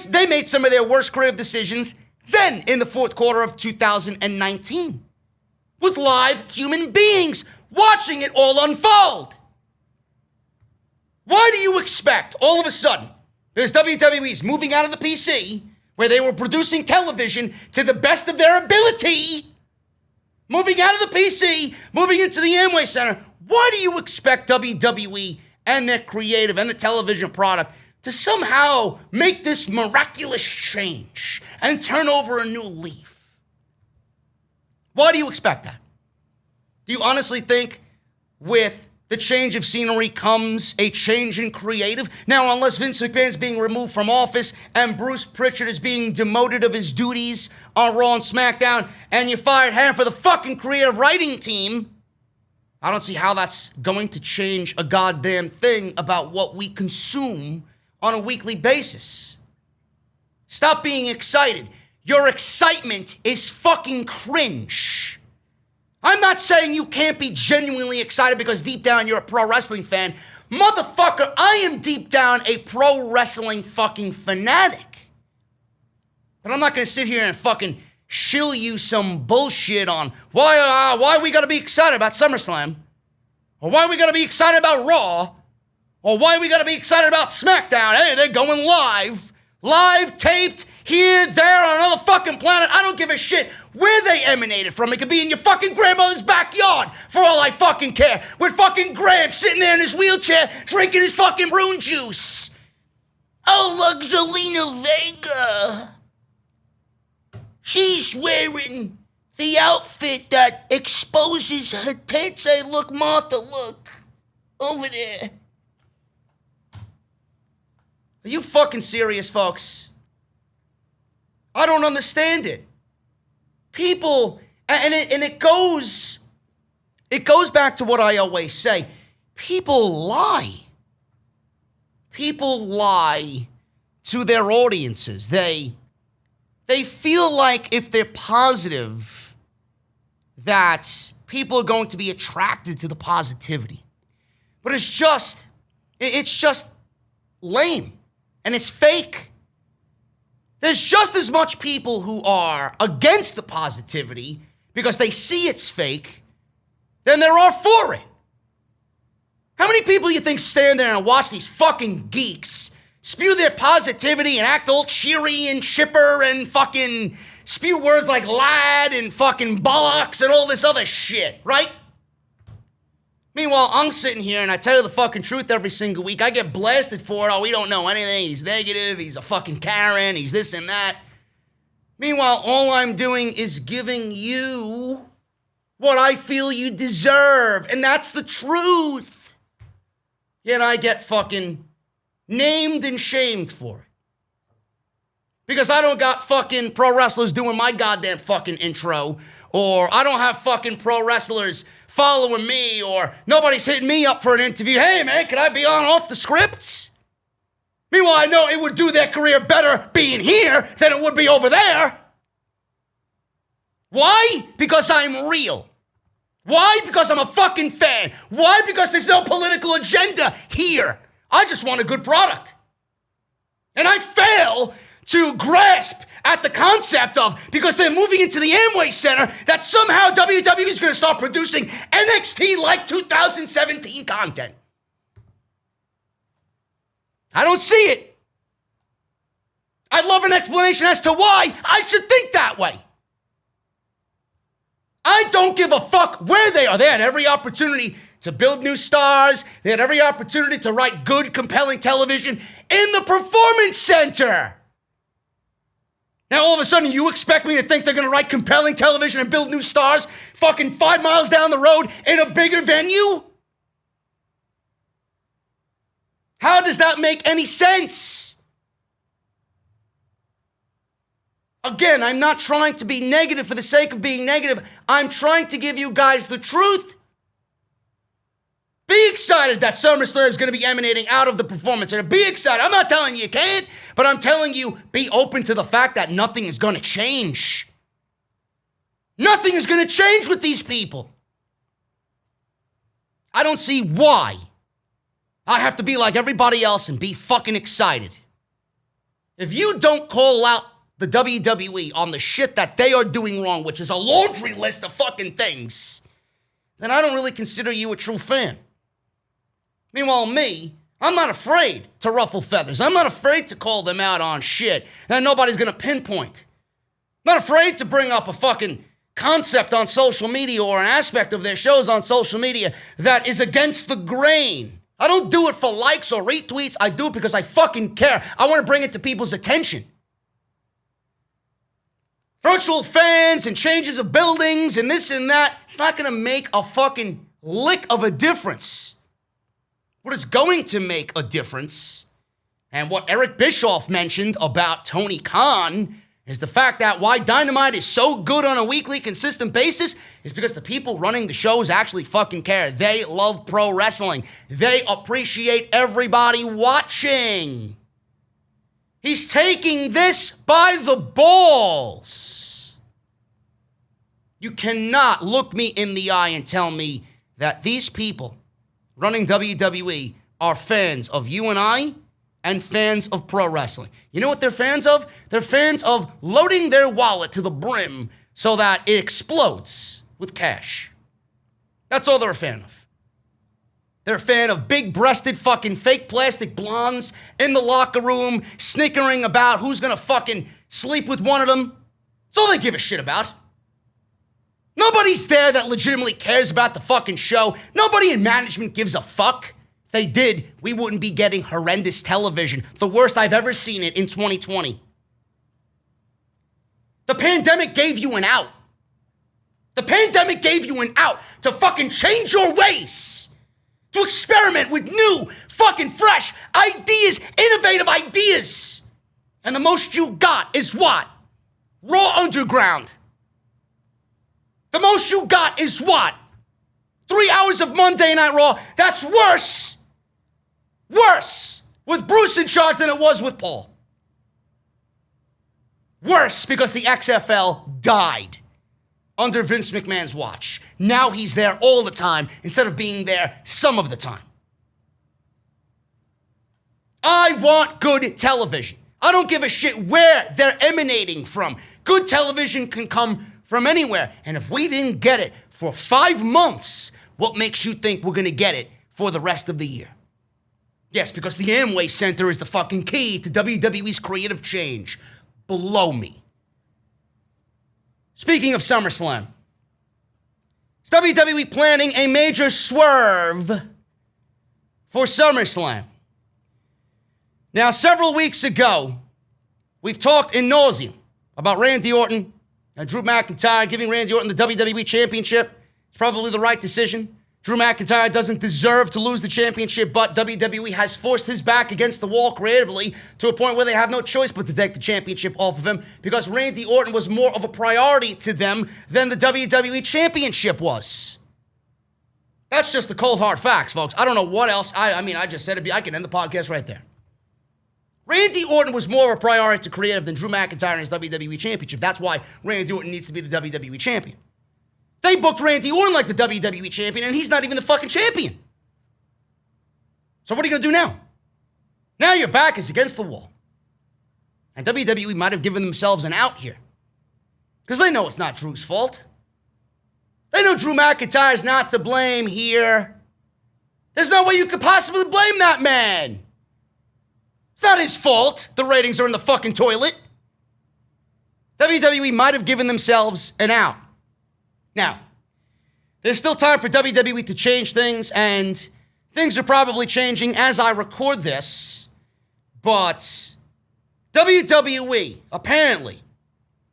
They made some of their worst creative decisions then in the fourth quarter of 2019 with live human beings watching it all unfold. Why do you expect all of a sudden there's WWE's moving out of the PC where they were producing television to the best of their ability, moving out of the PC, moving into the Amway Center? Why do you expect WWE and their creative and the television product to somehow make this miraculous change and turn over a new leaf? Why do you expect that? Do you honestly think with the change of scenery comes a change in creative? Now, unless Vince McMahon's being removed from office and Bruce Pritchard is being demoted of his duties on Raw and SmackDown and you fired half of the fucking creative writing team, I don't see how that's going to change a goddamn thing about what we consume on a weekly basis. Stop being excited. Your excitement is fucking cringe. I'm not saying you can't be genuinely excited because deep down you're a pro wrestling fan. Motherfucker, I am deep down a pro wrestling fucking fanatic. But I'm not gonna sit here and fucking shill you some bullshit on why we gotta be excited about SummerSlam, or why we gotta be excited about Raw, or why we gotta be excited about SmackDown. Hey, they're going live taped here, there, on another fucking planet. I don't give a shit where they emanated from. It could be in your fucking grandmother's backyard, for all I fucking care. With fucking Gramps sitting there in his wheelchair, drinking his fucking prune juice. Oh, look, Zelina Vega. She's wearing the outfit that exposes her tits. Hey, look, Martha, look. Over there. Are you fucking serious, folks? I don't understand it. People, and it goes back to what I always say. People lie. People lie to their audiences. They feel like if they're positive, that people are going to be attracted to the positivity. But it's just lame. And it's fake. There's just as much people who are against the positivity because they see it's fake than there are for it. How many people you think stand there and watch these fucking geeks spew their positivity and act all cheery and chipper and fucking spew words like lad and fucking bollocks and all this other shit, right? Meanwhile, I'm sitting here and I tell you the fucking truth every single week. I get blasted for it. Oh, we don't know anything. He's negative. He's a fucking Karen. He's this and that. Meanwhile, all I'm doing is giving you what I feel you deserve. And that's the truth. Yet I get fucking named and shamed for it. Because I don't got fucking pro wrestlers doing my goddamn fucking intro. Or I don't have fucking pro wrestlers following me, or nobody's hitting me up for an interview. Hey, man, can I be on off the scripts? Meanwhile, I know it would do their career better being here than it would be over there. Why? Because I'm real. Why? Because I'm a fucking fan. Why? Because there's no political agenda here. I just want a good product. And I fail to grasp at the concept of, because they're moving into the Amway Center, that somehow WWE is going to start producing NXT-like 2017 content. I don't see it. I'd love an explanation as to why I should think that way. I don't give a fuck where they are. They had every opportunity to build new stars. They had every opportunity to write good, compelling television in the Performance Center. Now, all of a sudden, you expect me to think they're going to write compelling television and build new stars fucking 5 miles down the road in a bigger venue? How does that make any sense? Again, I'm not trying to be negative for the sake of being negative. I'm trying to give you guys the truth. Be excited that Summerslam is going to be emanating out of the Performance Center. Be excited. I'm not telling you can't, but I'm telling you, be open to the fact that nothing is going to change. Nothing is going to change with these people. I don't see why I have to be like everybody else and be fucking excited. If you don't call out the WWE on the shit that they are doing wrong, which is a laundry list of fucking things, then I don't really consider you a true fan. Meanwhile, me, I'm not afraid to ruffle feathers. I'm not afraid to call them out on shit that nobody's gonna pinpoint. I'm not afraid to bring up a fucking concept on social media or an aspect of their shows on social media that is against the grain. I don't do it for likes or retweets. I do it because I fucking care. I want to bring it to people's attention. Virtual fans and changes of buildings and this and that, it's not gonna make a fucking lick of a difference. What is going to make a difference, and what Eric Bischoff mentioned about Tony Khan, is the fact that why Dynamite is so good on a weekly, consistent basis is because the people running the shows actually fucking care. They love pro wrestling. They appreciate everybody watching. He's taking this by the balls. You cannot look me in the eye and tell me that these people running WWE are fans of you and I and fans of pro wrestling. You know what they're fans of? They're fans of loading their wallet to the brim so that it explodes with cash. That's all they're a fan of. They're a fan of big-breasted fucking fake plastic blondes in the locker room snickering about who's gonna fucking sleep with one of them. That's all they give a shit about. Nobody's there that legitimately cares about the fucking show. Nobody in management gives a fuck. If they did, we wouldn't be getting horrendous television. The worst I've ever seen it in 2020. The pandemic gave you an out. The pandemic gave you an out to fucking change your ways. to experiment with new, fucking fresh ideas, innovative ideas. And the most you got is what? Raw Underground. The most you got is what? 3 hours of Monday Night Raw. That's worse. Worse with Bruce in charge than it was with Paul. Worse because the XFL died under Vince McMahon's watch. Now he's there all the time instead of being there some of the time. I want good television. I don't give a shit where they're emanating from. Good television can come from anywhere. And if we didn't get it for 5 months, what makes you think we're going to get it for the rest of the year? Yes, because the Amway Center is the fucking key to WWE's creative change. Blow me. Speaking of SummerSlam, is WWE planning a major swerve for SummerSlam? Now, several weeks ago, we've talked in nauseam about Randy Orton and Drew McIntyre giving Randy Orton the WWE Championship. It's probably the right decision. Drew McIntyre doesn't deserve to lose the championship, but WWE has forced his back against the wall creatively to a point where they have no choice but to take the championship off of him because Randy Orton was more of a priority to them than the WWE Championship was. That's just the cold hard facts, folks. I don't know what else. I just said it. I can end the podcast right there. Randy Orton was more of a priority to creative than Drew McIntyre in his WWE Championship. That's why Randy Orton needs to be the WWE Champion. They booked Randy Orton like the WWE Champion, and he's not even the fucking champion. So what are you going to do now? Now your back is against the wall. And WWE might have given themselves an out here. Because they know it's not Drew's fault. They know Drew McIntyre's not to blame here. There's no way you could possibly blame that man. It's not his fault the ratings are in the fucking toilet. WWE might have given themselves an out. Now, there's still time for WWE to change things, and things are probably changing as I record this, but WWE, apparently,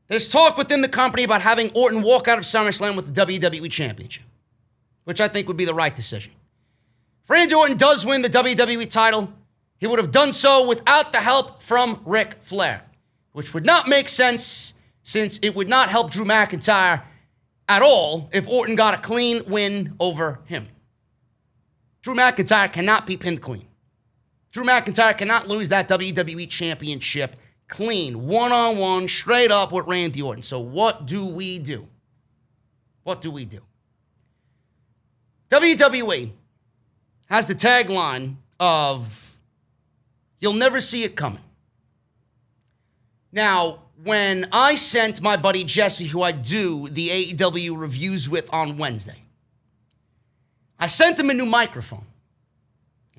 there's talk within the company about having Orton walk out of SummerSlam with the WWE Championship, which I think would be the right decision. If Randy Orton does win the WWE title, he would have done so without the help from Ric Flair, which would not make sense since it would not help Drew McIntyre at all if Orton got a clean win over him. Drew McIntyre cannot be pinned clean. Drew McIntyre cannot lose that WWE Championship clean, one-on-one, straight up with Randy Orton. So what do we do? What do we do? WWE has the tagline of, "You'll never see it coming." Now, when I sent my buddy Jesse, who I do the AEW reviews with on Wednesday, I sent him a new microphone.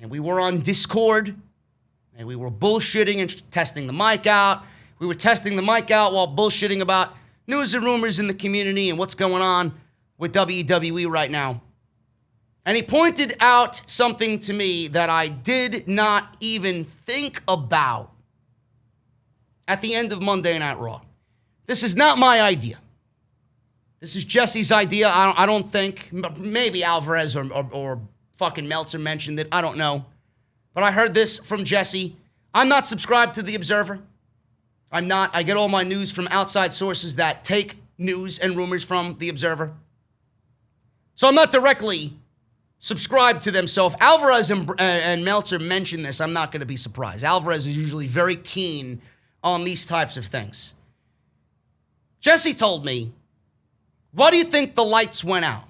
And we were on Discord, and we were bullshitting and testing the mic out. We were testing the mic out while bullshitting about news and rumors in the community and what's going on with WWE right now. And he pointed out something to me that I did not even think about at the end of Monday Night Raw. This is not my idea. This is Jesse's idea. I don't think. Maybe Alvarez or fucking Meltzer mentioned it. I don't know. But I heard this from Jesse. I'm not subscribed to The Observer. I'm not. I get all my news from outside sources that take news and rumors from The Observer. So I'm not directly subscribed to them. So if Alvarez and Meltzer mention this, I'm not going to be surprised. Alvarez is usually very keen on these types of things. Jesse told me, why do you think the lights went out?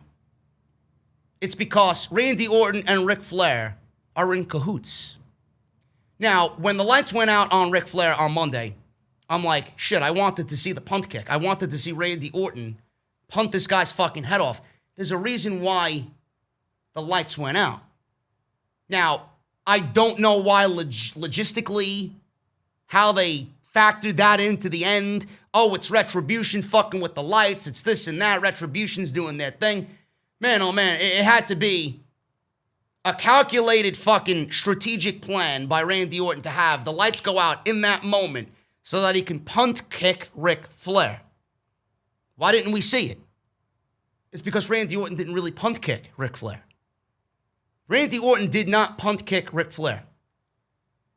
It's because Randy Orton and Ric Flair are in cahoots. Now, when the lights went out on Ric Flair on Monday, I'm like, shit, I wanted to see the punt kick. I wanted to see Randy Orton punt this guy's fucking head off. There's a reason why the lights went out. Now, I don't know why logistically, how they factored that into the end. Oh, it's Retribution fucking with the lights. It's this and that. Retribution's doing their thing. Man, oh man, it had to be a calculated fucking strategic plan by Randy Orton to have the lights go out in that moment so that he can punt kick Ric Flair. Why didn't we see it? It's because Randy Orton didn't really punt kick Ric Flair. Randy Orton did not punt kick Ric Flair.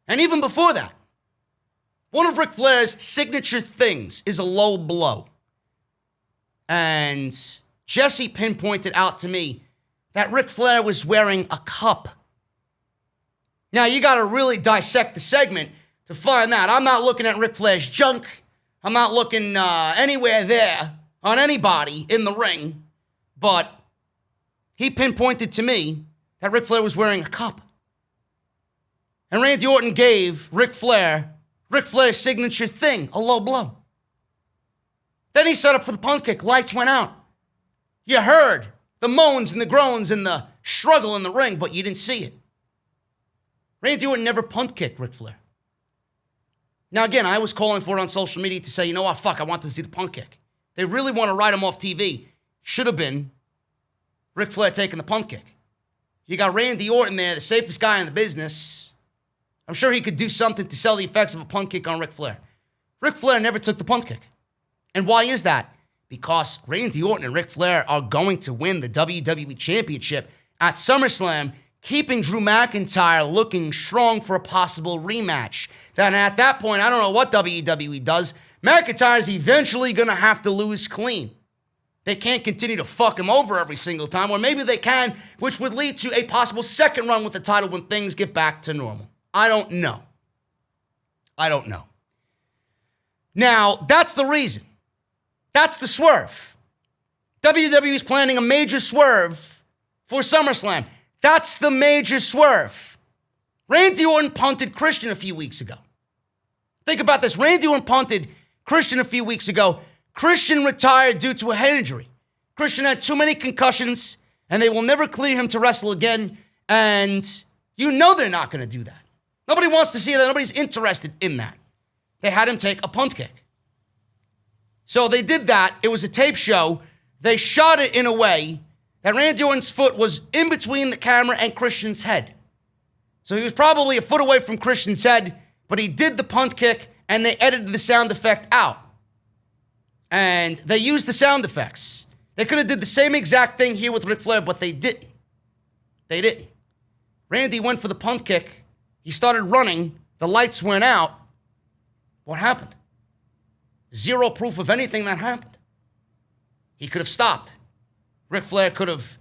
And even before that, one of Ric Flair's signature things is a low blow. And Jesse pinpointed out to me that Ric Flair was wearing a cup. Now, you got to really dissect the segment to find that. I'm not looking at Ric Flair's junk. I'm not looking anywhere there on anybody in the ring. But he pinpointed to me that Ric Flair was wearing a cup. And Randy Orton gave Ric Flair's signature thing, a low blow. Then he set up for the punt kick. Lights went out. You heard the moans and the groans and the struggle in the ring, but you didn't see it. Randy Orton never punt kicked Ric Flair. Now, again, I was calling for it on social media to say, you know what, fuck, I want to see the punt kick. They really want to write him off TV. Should have been Ric Flair taking the punt kick. You got Randy Orton there, the safest guy in the business. I'm sure he could do something to sell the effects of a punt kick on Ric Flair. Ric Flair never took the punt kick. And why is that? Because Randy Orton and Ric Flair are going to win the WWE Championship at SummerSlam, keeping Drew McIntyre looking strong for a possible rematch. Then at that point, I don't know what WWE does. McIntyre's eventually going to have to lose clean. They can't continue to fuck him over every single time, or maybe they can, which would lead to a possible second run with the title when things get back to normal. I don't know. Now, that's the reason. That's the swerve. WWE is planning a major swerve for SummerSlam. That's the major swerve. Randy Orton punted Christian a few weeks ago. Think about this. Randy Orton punted Christian a few weeks ago. Christian retired due to a head injury. Christian had too many concussions, and they will never clear him to wrestle again. And you know they're not going to do that. Nobody wants to see that. Nobody's interested in that. They had him take a punt kick. So they did that. It was a tape show. They shot it in a way that Randy Orton's foot was in between the camera and Christian's head. So he was probably a foot away from Christian's head, but he did the punt kick, and they edited the sound effect out. And they used the sound effects. They could have did the same exact thing here with Ric Flair, but they didn't. They didn't. Randy went for the punt kick. He started running. The lights went out. What happened? Zero proof of anything that happened. He could have stopped. Ric Flair could have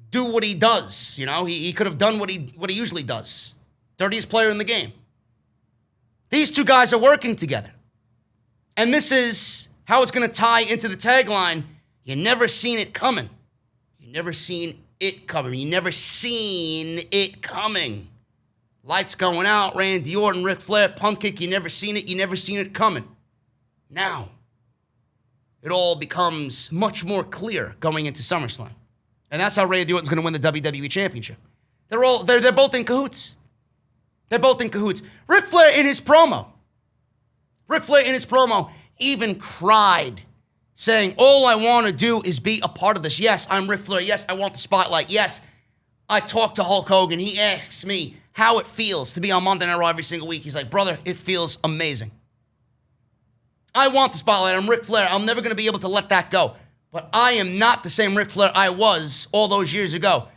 do what he does. You know, he could have done what he usually does. Dirtiest player in the game. These two guys are working together. And this is how it's going to tie into the tagline. You never seen it coming. You never seen it coming. You never seen it coming. Lights going out, Randy Orton, Ric Flair, punt kick, you never seen it, you never seen it coming. Now, it all becomes much more clear going into SummerSlam. And that's how Randy Orton's going to win the WWE Championship. They're both in cahoots. They're both in cahoots. Ric Flair in his promo even cried, saying, all I want to do is be a part of this. Yes, I'm Ric Flair. Yes, I want the spotlight. Yes, I talked to Hulk Hogan. He asks me how it feels to be on Monday Night Raw every single week. He's like, brother, it feels amazing. I want the spotlight. I'm Ric Flair. I'm never going to be able to let that go. But I am not the same Ric Flair I was all those years ago.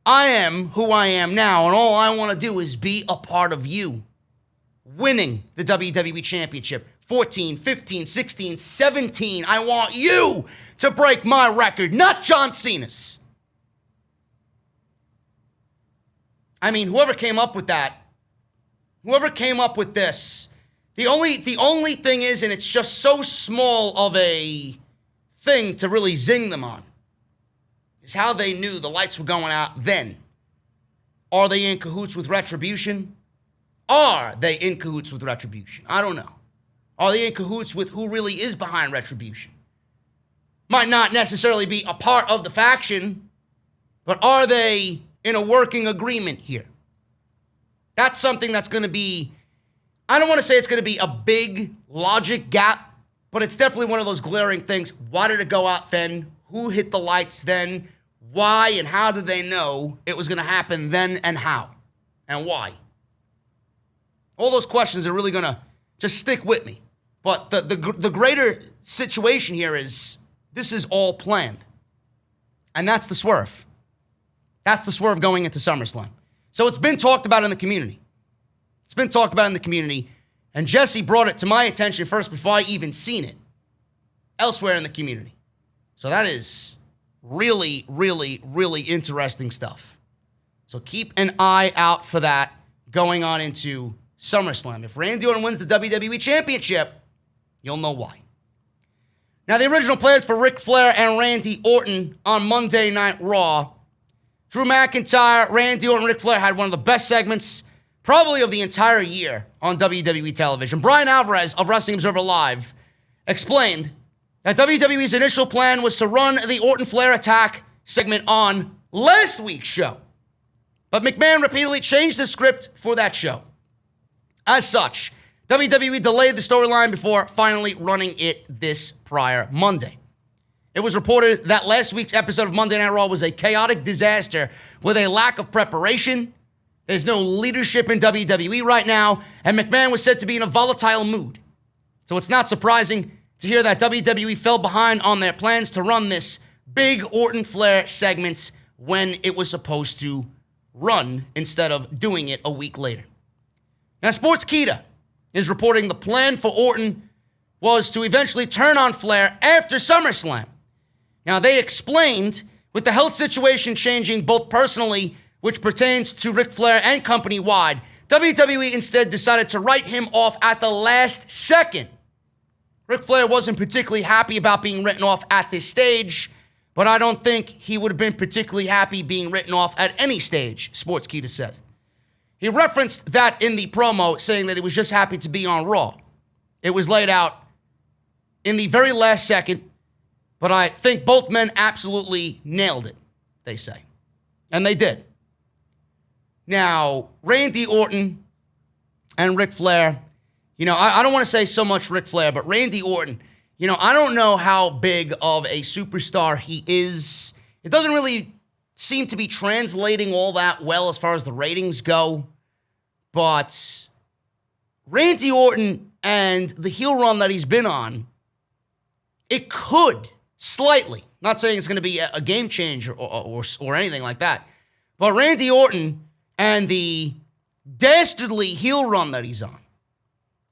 I am who I am now, and all I want to do is be a part of you winning the WWE Championship. 14, 15, 16, 17. I want you to break my record, not John Cena's. I mean, whoever came up with that, whoever came up with this, the only thing is, and it's just so small of a thing to really zing them on, is how they knew the lights were going out then. Are they in cahoots with Retribution? Are they in cahoots with Retribution? I don't know. Are they in cahoots with who really is behind Retribution? Might not necessarily be a part of the faction, but are they in a working agreement here? That's something that's going to be, I don't want to say it's going to be a big logic gap, but it's definitely one of those glaring things. Why did it go out then? Who hit the lights then? Why and how did they know it was going to happen then, and how and why? All those questions are really going to just stick with me. But the greater situation here is this is all planned. And that's the swerve. That's the Swerve going into SummerSlam. So it's been talked about in the community. And Jesse brought it to my attention first before I even seen it elsewhere in the community. So that is really, really, really interesting stuff. So keep an eye out for that going on into SummerSlam. If Randy Orton wins the WWE Championship, you'll know why. Now, the original plans for Ric Flair and Randy Orton on Monday Night Raw. Drew McIntyre, Randy Orton, Ric Flair had one of the best segments probably of the entire year on WWE television. Brian Alvarez of Wrestling Observer Live explained that WWE's initial plan was to run the Orton-Flair attack segment on last week's show. But McMahon repeatedly changed the script for that show. As such, WWE delayed the storyline before finally running it this prior Monday. It was reported that last week's episode of Monday Night Raw was a chaotic disaster with a lack of preparation. There's no leadership in WWE right now, and McMahon was said to be in a volatile mood. So it's not surprising to hear that WWE fell behind on their plans to run this big Orton-Flair segment when it was supposed to run instead of doing it a week later. Now, Sportskeeda is reporting the plan for Orton was to eventually turn on Flair after SummerSlam. Now, they explained, with the health situation changing both personally, which pertains to Ric Flair and company-wide, WWE instead decided to write him off at the last second. Ric Flair wasn't particularly happy about being written off at this stage, but I don't think he would have been particularly happy being written off at any stage, Sportskeeda says. He referenced that in the promo, saying that he was just happy to be on Raw. It was laid out in the very last second, but I think both men absolutely nailed it, they say. And they did. Now, Randy Orton and Ric Flair, I don't want to say so much Ric Flair, but Randy Orton, I don't know how big of a superstar he is. It doesn't really seem to be translating all that well as far as the ratings go. But Randy Orton and the heel run that he's been on, it could slightly, not saying it's going to be a game changer or anything like that, but Randy Orton and the dastardly heel run that he's on,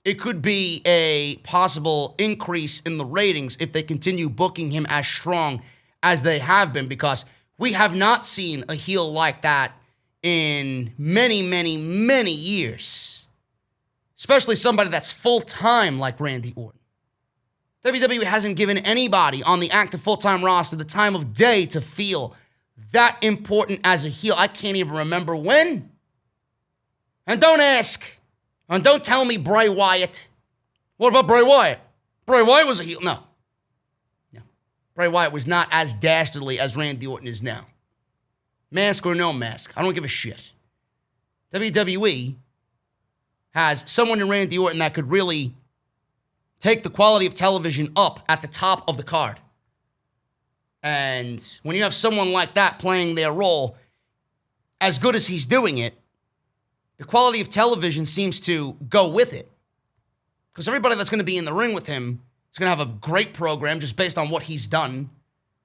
it could be a possible increase in the ratings if they continue booking him as strong as they have been, because we have not seen a heel like that in many, many, many years. Especially somebody that's full-time like Randy Orton. WWE hasn't given anybody on the active full-time roster the time of day to feel that important as a heel. I can't even remember when. And don't ask, and don't tell me Bray Wyatt. What about Bray Wyatt? Bray Wyatt was a heel. No. Bray Wyatt was not as dastardly as Randy Orton is now. Mask or no mask, I don't give a shit. WWE has someone in Randy Orton that could really take the quality of television up at the top of the card. And when you have someone like that playing their role, as good as he's doing it, the quality of television seems to go with it. Because everybody that's going to be in the ring with him is going to have a great program just based on what he's done.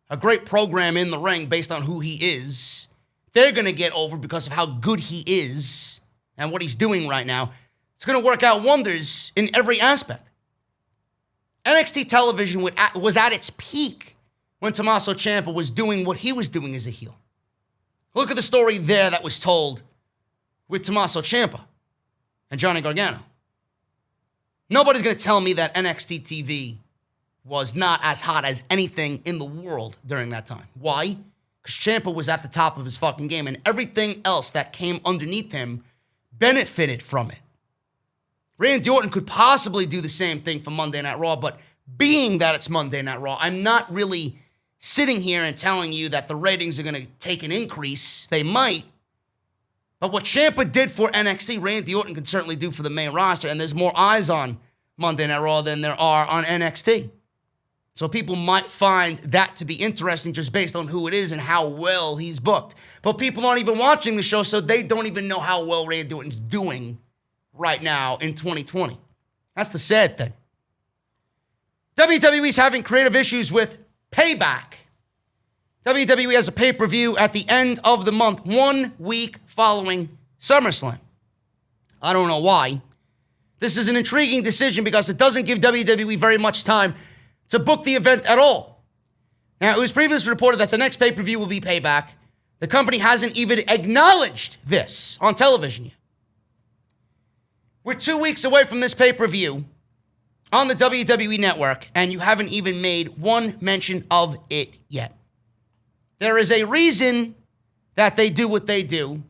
A great program in the ring based on who he is. They're going to get over because of how good he is and what he's doing right now. It's going to work out wonders in every aspect. NXT television was at its peak when Tommaso Ciampa was doing what he was doing as a heel. Look at the story there that was told with Tommaso Ciampa and Johnny Gargano. Nobody's going to tell me that NXT TV was not as hot as anything in the world during that time. Why? Because Ciampa was at the top of his fucking game, and everything else that came underneath him benefited from it. Randy Orton could possibly do the same thing for Monday Night Raw, but being that it's Monday Night Raw, I'm not really sitting here and telling you that the ratings are going to take an increase. They might. But what Ciampa did for NXT, Randy Orton can certainly do for the main roster, and there's more eyes on Monday Night Raw than there are on NXT. So people might find that to be interesting just based on who it is and how well he's booked. But people aren't even watching the show, so they don't even know how well Randy Orton's doing right now in 2020. That's the sad thing. WWE's having creative issues with Payback. WWE has a pay-per-view at the end of the month, 1 week following SummerSlam. I don't know why. This is an intriguing decision because it doesn't give WWE very much time to book the event at all. Now, it was previously reported that the next pay-per-view will be Payback. The company hasn't even acknowledged this on television yet. We're 2 weeks away from this pay-per-view on the WWE Network, and you haven't even made one mention of it yet. There is a reason that they do what they do,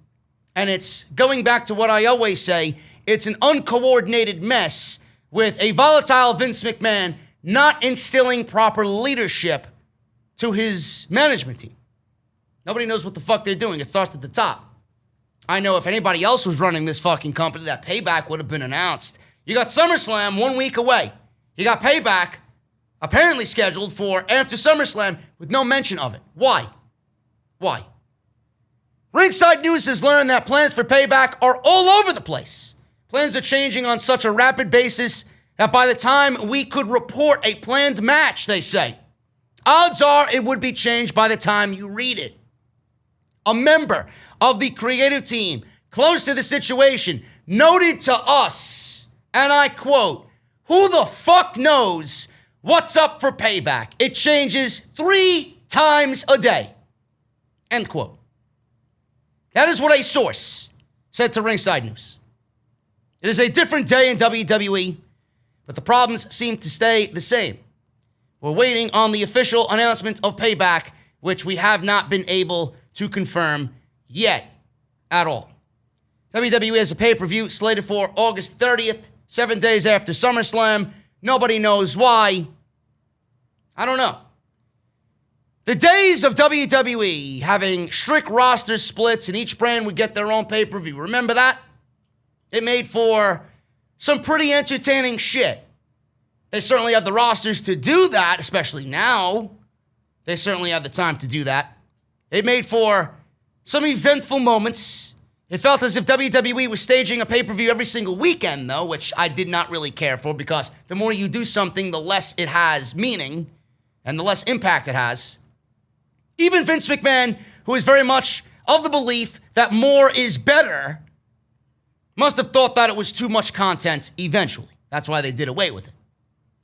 and it's going back to what I always say, it's an uncoordinated mess with a volatile Vince McMahon not instilling proper leadership to his management team. Nobody knows what the fuck they're doing. It starts at the top. I know if anybody else was running this fucking company, that Payback would have been announced. You got SummerSlam 1 week away. You got Payback apparently scheduled for after SummerSlam with no mention of it. Why? Why? Ringside News has learned that plans for Payback are all over the place. Plans are changing on such a rapid basis that by the time we could report a planned match, they say, odds are it would be changed by the time you read it. A member of the creative team close to the situation noted to us, and I quote, "Who the fuck knows what's up for Payback? It changes 3 times a day." End quote. That is what a source said to Ringside News. It is a different day in WWE, but the problems seem to stay the same. We're waiting on the official announcement of Payback, which we have not been able to confirm yet at all. WWE has a pay-per-view slated for August 30th, 7 days after SummerSlam. Nobody knows why. I don't know. The days of WWE having strict roster splits and each brand would get their own pay-per-view. Remember that? It made for some pretty entertaining shit. They certainly have the rosters to do that, especially now. They certainly have the time to do that. It made for some eventful moments. It felt as if WWE was staging a pay-per-view every single weekend, though, which I did not really care for because the more you do something, the less it has meaning and the less impact it has. Even Vince McMahon, who is very much of the belief that more is better, must have thought that it was too much content eventually. That's why they did away with it.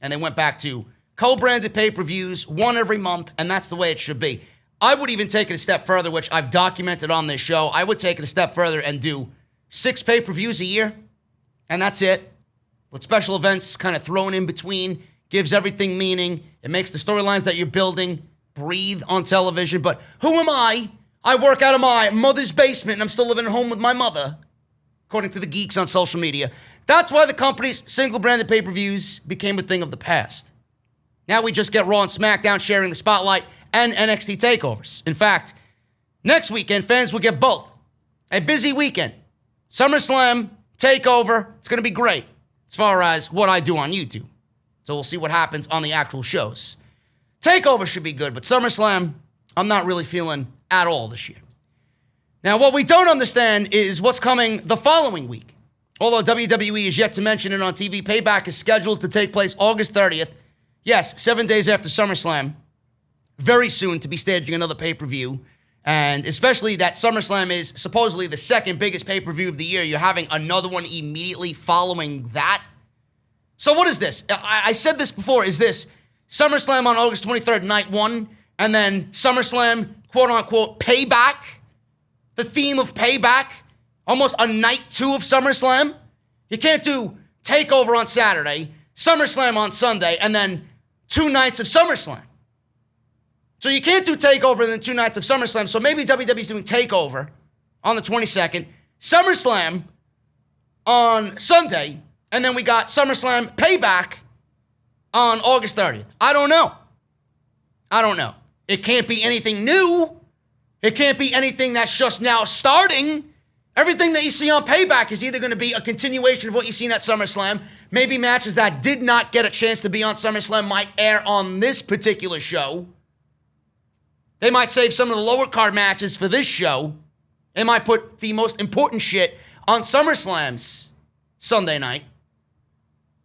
And they went back to co-branded pay-per-views, one every month, and that's the way it should be. I would even take it a step further, which I've documented on this show. I would take it a step further and do 6 pay-per-views a year, and that's it. With special events kind of thrown in between, gives everything meaning. It makes the storylines that you're building breathe on television. But who am I? I work out of my mother's basement, and I'm still living at home with my mother, according to the geeks on social media. That's why the company's single-branded pay-per-views became a thing of the past. Now we just get Raw and SmackDown sharing the spotlight and NXT takeovers. In fact, next weekend, fans will get both. A busy weekend. SummerSlam, takeover. It's going to be great as far as what I do on YouTube. So we'll see what happens on the actual shows. Takeover should be good, but SummerSlam, I'm not really feeling at all this year. Now, what we don't understand is what's coming the following week. Although WWE is yet to mention it on TV, Payback is scheduled to take place August 30th. Yes, 7 days after SummerSlam. Very soon to be staging another pay-per-view. And especially that SummerSlam is supposedly the second biggest pay-per-view of the year. You're having another one immediately following that. So what is this? I said this before. Is this SummerSlam on August 23rd, night 1, and then SummerSlam, quote-unquote, Payback? The theme of Payback? Almost a night 2 of SummerSlam? You can't do TakeOver on Saturday, SummerSlam on Sunday, and then 2 nights of SummerSlam. So you can't do TakeOver and then 2 nights of SummerSlam. So maybe WWE's doing TakeOver on the 22nd, SummerSlam on Sunday, and then we got SummerSlam Payback on August 30th. I don't know. It can't be anything new. It can't be anything that's just now starting. Everything that you see on Payback is either going to be a continuation of what you've seen at SummerSlam. Maybe matches that did not get a chance to be on SummerSlam might air on this particular show. They might save some of the lower card matches for this show. They might put the most important shit on SummerSlam's Sunday night.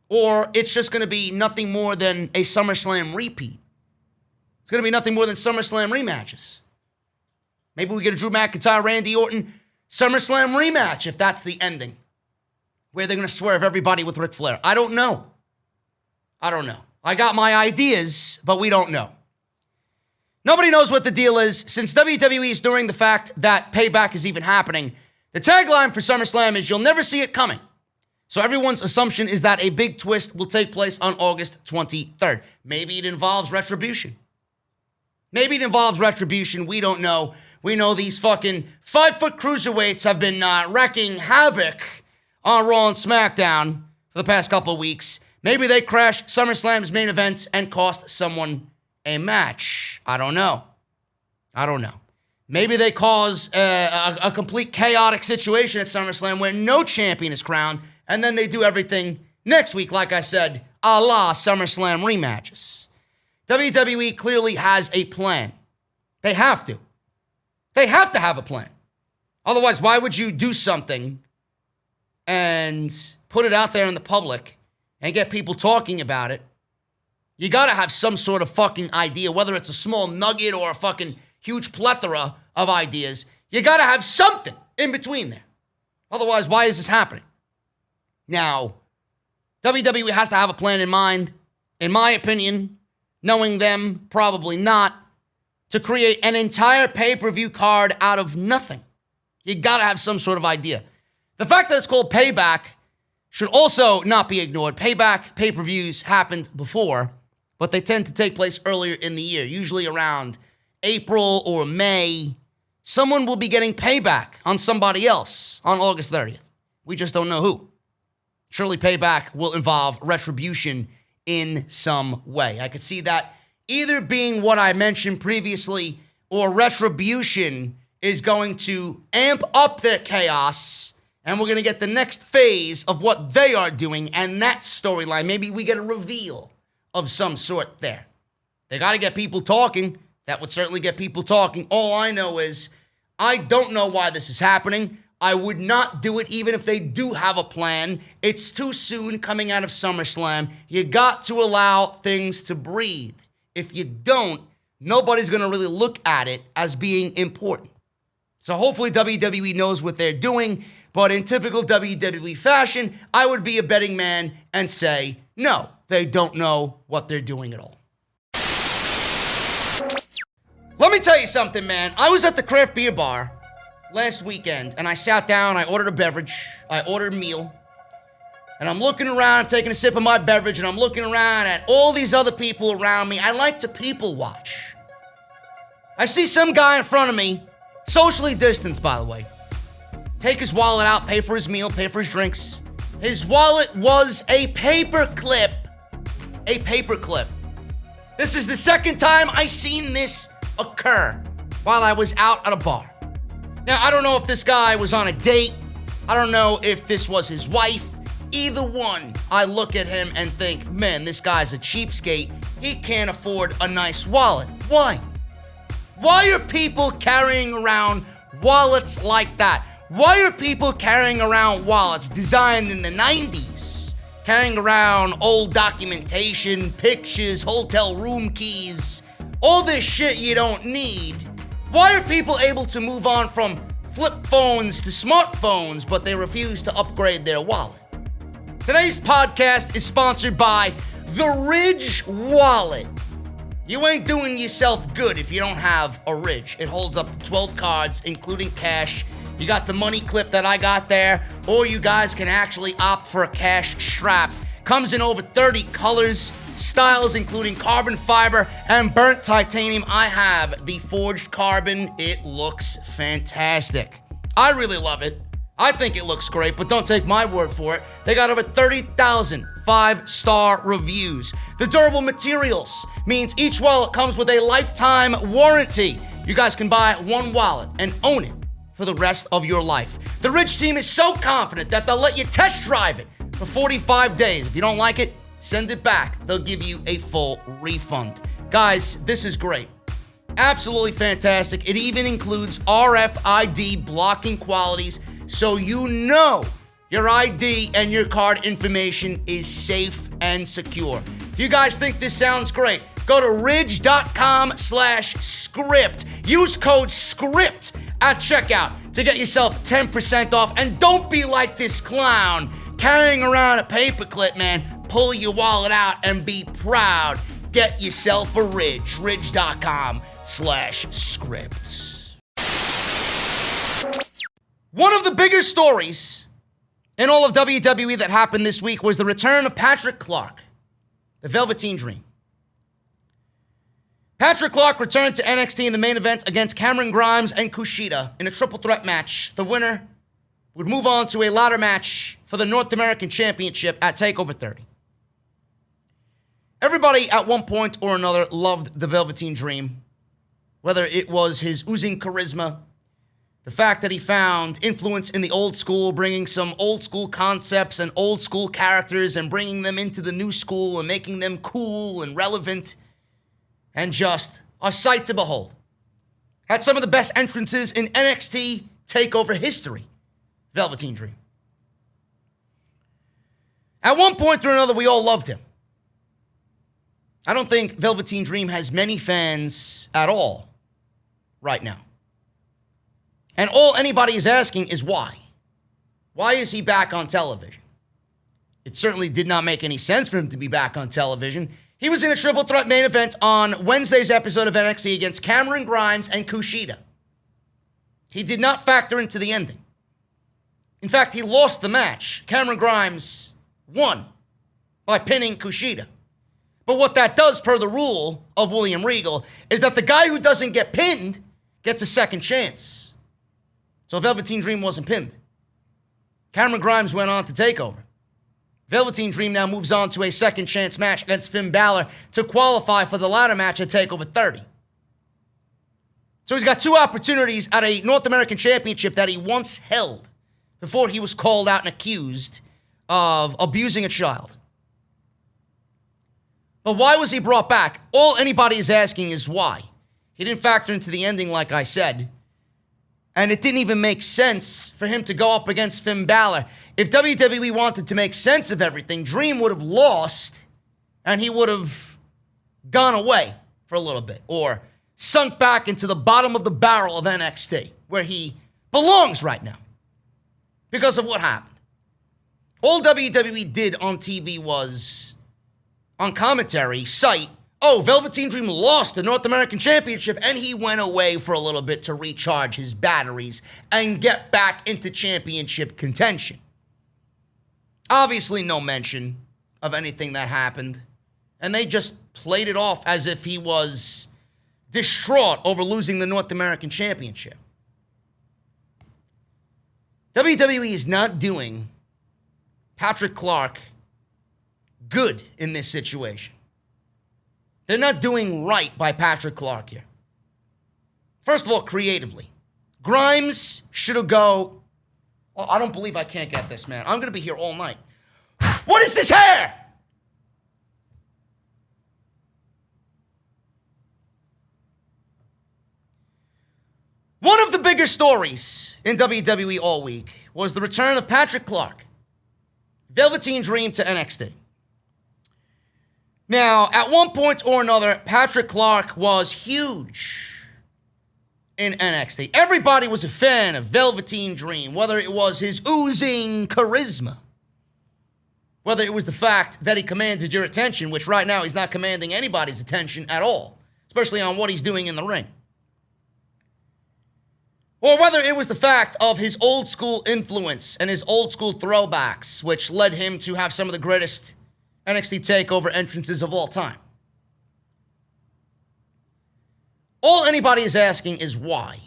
Or it's just going to be nothing more than a SummerSlam repeat. It's going to be nothing more than SummerSlam rematches. Maybe we get a Drew McIntyre, Randy Orton SummerSlam rematch if that's the ending. Where they're going to swerve everybody with Ric Flair. I don't know. I got my ideas, but we don't know. Nobody knows what the deal is. Since WWE is ignoring the fact that Payback is even happening, the tagline for SummerSlam is, "You'll never see it coming." So everyone's assumption is that a big twist will take place on August 23rd. Maybe it involves Retribution. We don't know. We know these fucking 5-foot cruiserweights have been wrecking havoc on Raw and SmackDown for the past couple of weeks. Maybe they crashed SummerSlam's main events and cost someone a match. I don't know. Maybe they cause a complete chaotic situation at SummerSlam where no champion is crowned, and then they do everything next week, like I said, a la SummerSlam rematches. WWE clearly has a plan. They have to. They have to have a plan. Otherwise, why would you do something and put it out there in the public and get people talking about it? You got to have some sort of fucking idea, whether it's a small nugget or a fucking huge plethora of ideas. You got to have something in between there. Otherwise, why is this happening? Now, WWE has to have a plan in mind, in my opinion, knowing them, probably not, to create an entire pay-per-view card out of nothing. You got to have some sort of idea. The fact that it's called Payback should also not be ignored. Payback pay-per-views happened before, but they tend to take place earlier in the year, usually around April or May. Someone will be getting payback on somebody else on August 30th. We just don't know who. Surely Payback will involve Retribution in some way. I could see that either being what I mentioned previously, or Retribution is going to amp up their chaos, and we're going to get the next phase of what they are doing and that storyline. Maybe we get a reveal of some sort there. They got to get people talking. That would certainly get people talking. All I know is I don't know why this is happening. I would not do it even if they do have a plan. It's too soon coming out of SummerSlam. You got to allow things to breathe. If you don't, nobody's going to really look at it as being important. So hopefully WWE knows what they're doing, but in typical WWE fashion, I would be a betting man and say, no, they don't know what they're doing at all. Let me tell you something, man. I was at the craft beer bar last weekend, and I sat down, I ordered a beverage, I ordered a meal, and I'm looking around, I'm taking a sip of my beverage, and I'm looking around at all these other people around me. I like to people watch. I see some guy in front of me, socially distanced, by the way, take his wallet out, pay for his meal, pay for his drinks. His wallet was a paper clip. A paper clip. This is the second time I seen this occur while I was out at a bar. Now, I don't know if this guy was on a date. I don't know if this was his wife. Either one, I look at him and think, man, this guy's a cheapskate. He can't afford a nice wallet. Why? Why are people carrying around wallets like that? Why are people carrying around wallets designed in the 90s? Carrying around old documentation, pictures, hotel room keys, all this shit you don't need. Why are people able to move on from flip phones to smartphones, but they refuse to upgrade their wallet? Today's podcast is sponsored by The Ridge Wallet. You ain't doing yourself good if you don't have a Ridge. It holds up to 12 cards, including cash. You got the money clip that I got there, or you guys can actually opt for a cash strap. Comes in over 30 colors, styles including carbon fiber and burnt titanium. I have the forged carbon. It looks fantastic. I really love it. I think it looks great, but don't take my word for it. They got over 30,000 5-star reviews. The durable materials means each wallet comes with a lifetime warranty. You guys can buy one wallet and own it for the rest of your life. The Ridge team is so confident that they'll let you test drive it for 45 days. If you don't like it, send it back. They'll give you a full refund. Guys, this is great. Absolutely fantastic. It even includes RFID blocking qualities, so you know your ID and your card information is safe and secure. If you guys think this sounds great, Go to ridge.com/script. Use code SCRIPT at checkout to get yourself 10% off. And don't be like this clown carrying around a paperclip, man. Pull your wallet out and be proud. Get yourself a Ridge. Ridge.com/script. One of the bigger stories in all of WWE that happened this week was the return of Patrick Clarke, the Velveteen Dream. Patrick Clarke returned to NXT in the main event against Cameron Grimes and Kushida in a triple threat match. The winner would move on to a ladder match for the North American Championship at TakeOver 30. Everybody at one point or another loved the Velveteen Dream, whether it was his oozing charisma, the fact that he found influence in the old school, bringing some old school concepts and old school characters and bringing them into the new school and making them cool and relevant and just a sight to behold. Had some of the best entrances in NXT TakeOver history, Velveteen Dream. At one point or another, we all loved him. I don't think Velveteen Dream has many fans at all right now. And all anybody is asking is why. Why is he back on television? It certainly did not make any sense for him to be back on television. He was in a triple threat main event on Wednesday's episode of NXT against Cameron Grimes and Kushida. He did not factor into the ending. In fact, he lost the match. Cameron Grimes won by pinning Kushida. But what that does, per the rule of William Regal, is that the guy who doesn't get pinned gets a second chance. So Velveteen Dream wasn't pinned. Cameron Grimes went on to TakeOver. Velveteen Dream now moves on to a second chance match against Finn Balor to qualify for the ladder match at TakeOver 30. So he's got two opportunities at a North American Championship that he once held before he was called out and accused of abusing a child. But why was he brought back? All anybody is asking is why. He didn't factor into the ending, like I said. And it didn't even make sense for him to go up against Finn Balor. If WWE wanted to make sense of everything, Dream would have lost and he would have gone away for a little bit or sunk back into the bottom of the barrel of NXT, where he belongs right now because of what happened. All WWE did on TV was, on commentary, cite, oh, Velveteen Dream lost the North American Championship and he went away for a little bit to recharge his batteries and get back into championship contention. Obviously, no mention of anything that happened. And they just played it off as if he was distraught over losing the North American Championship. WWE is not doing Patrick Clarke good in this situation. They're not doing right by Patrick Clarke here. First of all, creatively. Grimes should have go. Oh, I don't believe I can't get this, man. I'm going to be here all night. What is this hair? One of the bigger stories in WWE all week was the return of Patrick Clarke, Velveteen Dream, to NXT. Now, at one point or another, Patrick Clarke was huge in NXT. Everybody was a fan of Velveteen Dream, whether it was his oozing charisma, whether it was the fact that he commanded your attention, which right now he's not commanding anybody's attention at all, especially on what he's doing in the ring, or whether it was the fact of his old school influence and his old school throwbacks, which led him to have some of the greatest NXT TakeOver entrances of all time. All anybody is asking is why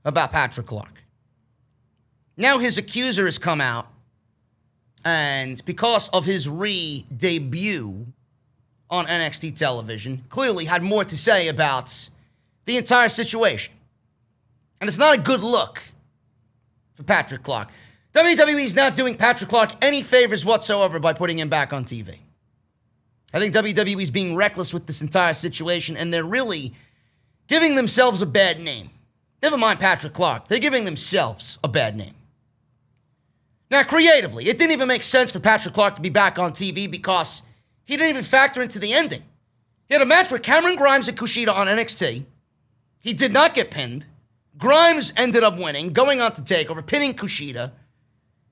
about Patrick Clarke. Now his accuser has come out, and because of his re-debut on NXT television, clearly had more to say about the entire situation. And it's not a good look for Patrick Clarke. WWE is not doing Patrick Clarke any favors whatsoever by putting him back on TV. I think WWE is being reckless with this entire situation, and they're really giving themselves a bad name. Never mind Patrick Clarke. They're giving themselves a bad name. Now, creatively, it didn't even make sense for Patrick Clarke to be back on TV because he didn't even factor into the ending. He had a match with Cameron Grimes and Kushida on NXT. He did not get pinned. Grimes ended up winning, going on to TakeOver, pinning Kushida.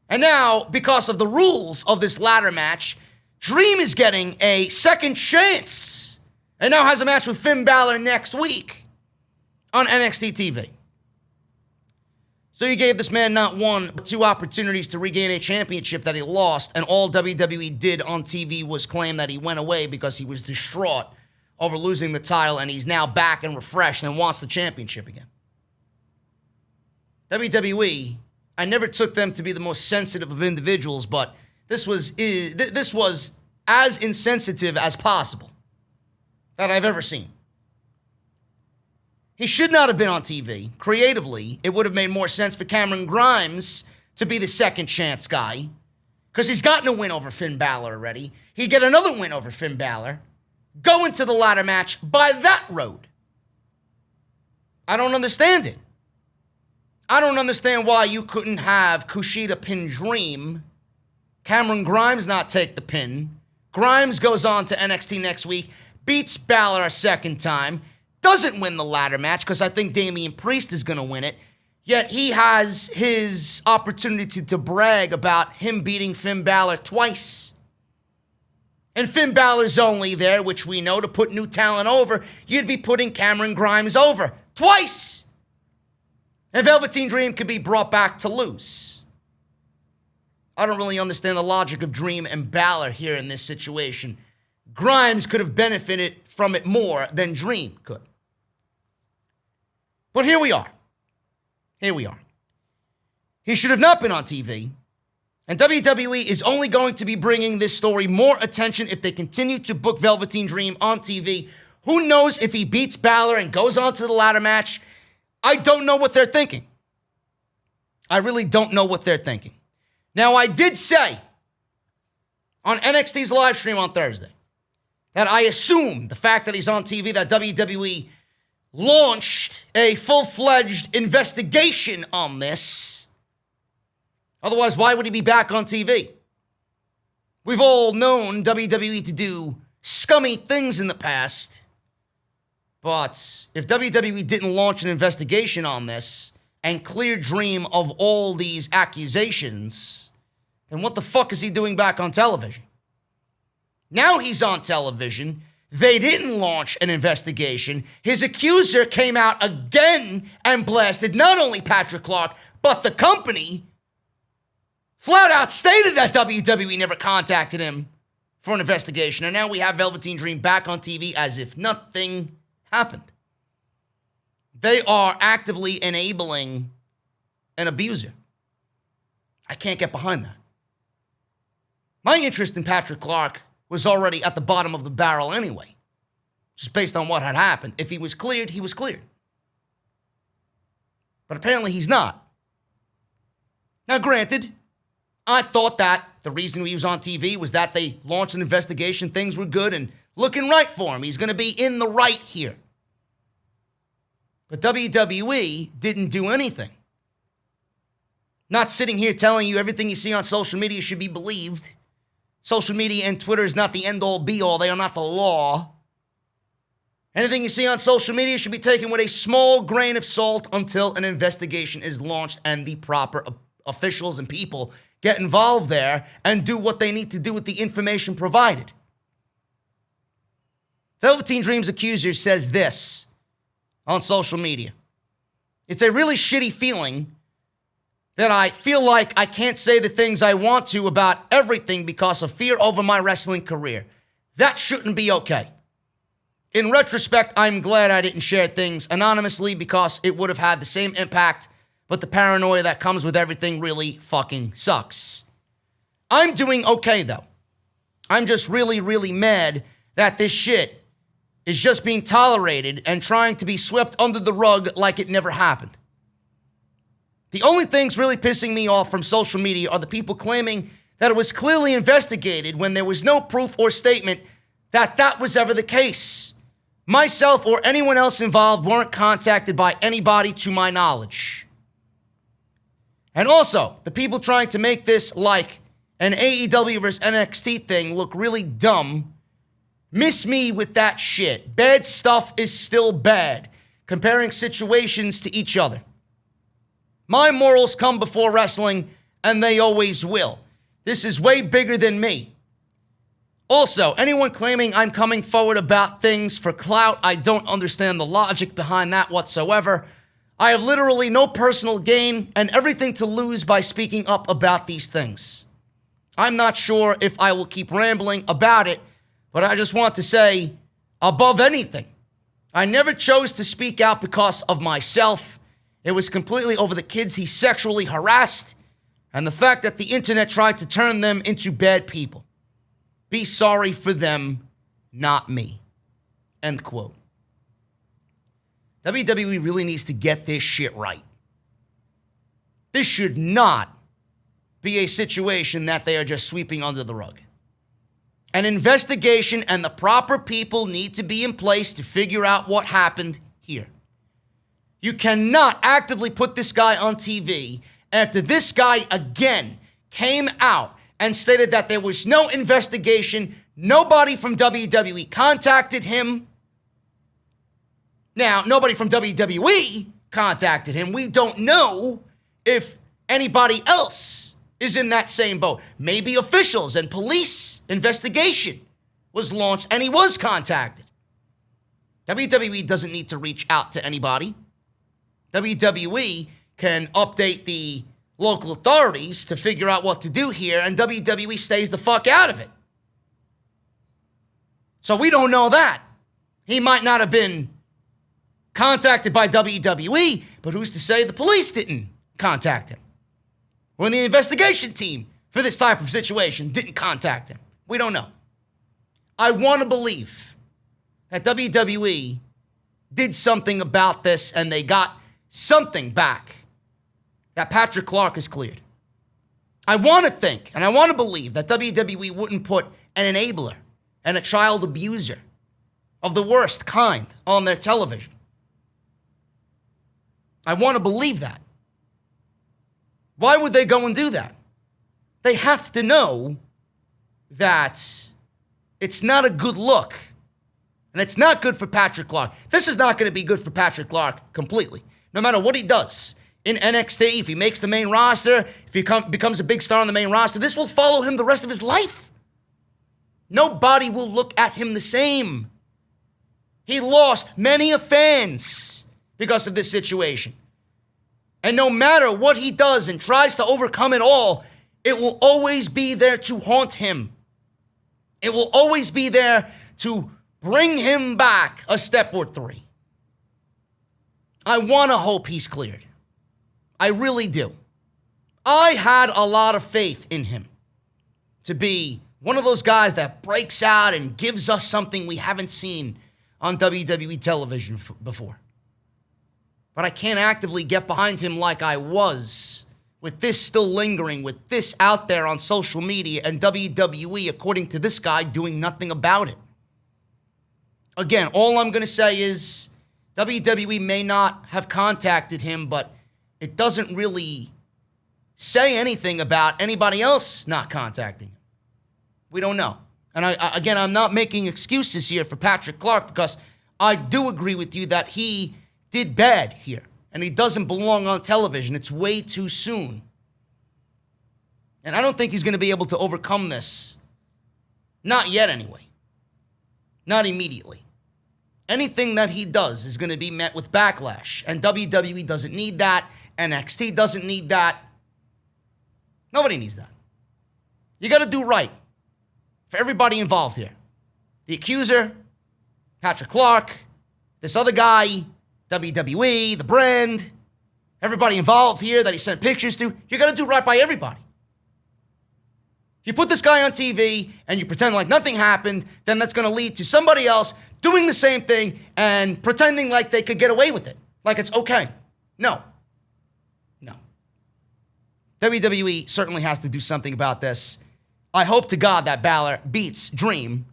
And now, because of the rules of this ladder match, Dream is getting a second chance and now has a match with Finn Balor next week on NXT TV. So you gave this man not one, but two opportunities to regain a championship that he lost, and all WWE did on TV was claim that he went away because he was distraught over losing the title, and he's now back and refreshed and wants the championship again. WWE, I never took them to be the most sensitive of individuals, but this was as insensitive as possible that I've ever seen. He should not have been on TV. Creatively, it would have made more sense for Cameron Grimes to be the second chance guy, because he's gotten a win over Finn Balor already. He'd get another win over Finn Balor, go into the ladder match by that road. I don't understand it. I don't understand why you couldn't have Kushida pin Dream, Cameron Grimes not take the pin, Grimes goes on to NXT next week, beats Balor a second time, doesn't win the ladder match because I think Damian Priest is going to win it, yet he has his opportunity to brag about him beating Finn Balor twice. And Finn Balor's only there, which we know, to put new talent over. You'd be putting Cameron Grimes over twice. And Velveteen Dream could be brought back to lose. I don't really understand the logic of Dream and Balor here in this situation. Grimes could have benefited from it more than Dream could. But here we are. Here we are. He should have not been on TV. And WWE is only going to be bringing this story more attention if they continue to book Velveteen Dream on TV. Who knows if he beats Balor and goes on to the ladder match? I don't know what they're thinking. I really don't know what they're thinking. Now, I did say on NXT's live stream on Thursday that I assume the fact that he's on TV, that WWE launched a full-fledged investigation on this. Otherwise, why would he be back on TV? We've all known WWE to do scummy things in the past. But if WWE didn't launch an investigation on this and clear Dream of all these accusations, then what the fuck is he doing back on television? Now he's on television. They didn't launch an investigation. His accuser came out again and blasted not only Patrick Clarke, but the company. Flat out stated that WWE never contacted him for an investigation. And now we have Velveteen Dream back on TV as if nothing happened. They are actively enabling an abuser. I can't get behind that. My interest in Patrick Clarke was already at the bottom of the barrel anyway, just based on what had happened. If he was cleared, he was cleared. But apparently he's not. Now, granted, I thought that the reason he was on TV was that they launched an investigation, things were good and looking right for him. He's going to be in the right here. But WWE didn't do anything. Not sitting here telling you everything you see on social media should be believed. Social media and Twitter is not the end-all, be-all. They are not the law. Anything you see on social media should be taken with a small grain of salt until an investigation is launched and the proper officials and people get involved there and do what they need to do with the information provided. Velveteen Dream's accuser says this on social media. It's a really shitty feeling that I feel like I can't say the things I want to about everything because of fear over my wrestling career. That shouldn't be okay. In retrospect, I'm glad I didn't share things anonymously because it would have had the same impact, but the paranoia that comes with everything really fucking sucks. I'm doing okay, though. I'm just really, really mad that this shit is just being tolerated and trying to be swept under the rug like it never happened. The only things really pissing me off from social media are the people claiming that it was clearly investigated when there was no proof or statement that that was ever the case. Myself or anyone else involved weren't contacted by anybody to my knowledge. And also, the people trying to make this like an AEW versus NXT thing look really dumb Miss me with that shit. Bad stuff is still bad. Comparing situations to each other. My morals come before wrestling, and they always will. This is way bigger than me. Also, anyone claiming I'm coming forward about things for clout, I don't understand the logic behind that whatsoever. I have literally no personal gain and everything to lose by speaking up about these things. I'm not sure if I will keep rambling about it, but I just want to say, above anything, I never chose to speak out because of myself. It was completely over the kids he sexually harassed and the fact that the internet tried to turn them into bad people. Be sorry for them, not me. End quote. WWE really needs to get this shit right. This should not be a situation that they are just sweeping under the rug. An investigation and the proper people need to be in place to figure out what happened here. You cannot actively put this guy on TV after this guy again came out and stated that there was no investigation. Nobody from WWE contacted him. Now, nobody from WWE contacted him. We don't know if anybody else is in that same boat. Maybe officials and police investigation was launched and he was contacted. WWE doesn't need to reach out to anybody. WWE can update the local authorities to figure out what to do here, and WWE stays the fuck out of it. So we don't know that. He might not have been contacted by WWE, but who's to say the police didn't contact him? When the investigation team for this type of situation didn't contact him. We don't know. I want to believe that WWE did something about this and they got something back, that Patrick Clarke is cleared. I want to think and I want to believe that WWE wouldn't put an enabler and a child abuser of the worst kind on their television. I want to believe that. Why would they go and do that? They have to know that it's not a good look. And it's not good for Patrick Clarke. This is not going to be good for Patrick Clarke completely. No matter what he does in NXT, if he makes the main roster, if he becomes a big star on the main roster, this will follow him the rest of his life. Nobody will look at him the same. He lost many fans because of this situation. And no matter what he does and tries to overcome it all, it will always be there to haunt him. It will always be there to bring him back a step or three. I want to hope he's cleared. I really do. I had a lot of faith in him to be one of those guys that breaks out and gives us something we haven't seen on WWE television before. But I can't actively get behind him like I was, with this still lingering, with this out there on social media, and WWE, according to this guy, doing nothing about it. Again, all I'm going to say is WWE may not have contacted him, but it doesn't really say anything about anybody else not contacting him. We don't know. And I'm not making excuses here for Patrick Clarke, because I do agree with you that he did bad here, and he doesn't belong on television. It's way too soon. And I don't think he's going to be able to overcome this. Not yet, anyway. Not immediately. Anything that he does is going to be met with backlash, and WWE doesn't need that. NXT doesn't need that. Nobody needs that. You got to do right for everybody involved here. The accuser, Patrick Clarke, this other guy, WWE, the brand, everybody involved here that he sent pictures to. You got to do right by everybody. You put this guy on TV and you pretend like nothing happened, then that's going to lead to somebody else doing the same thing and pretending like they could get away with it, like it's okay. No. WWE certainly has to do something about this. I hope to God that Balor beats Dream,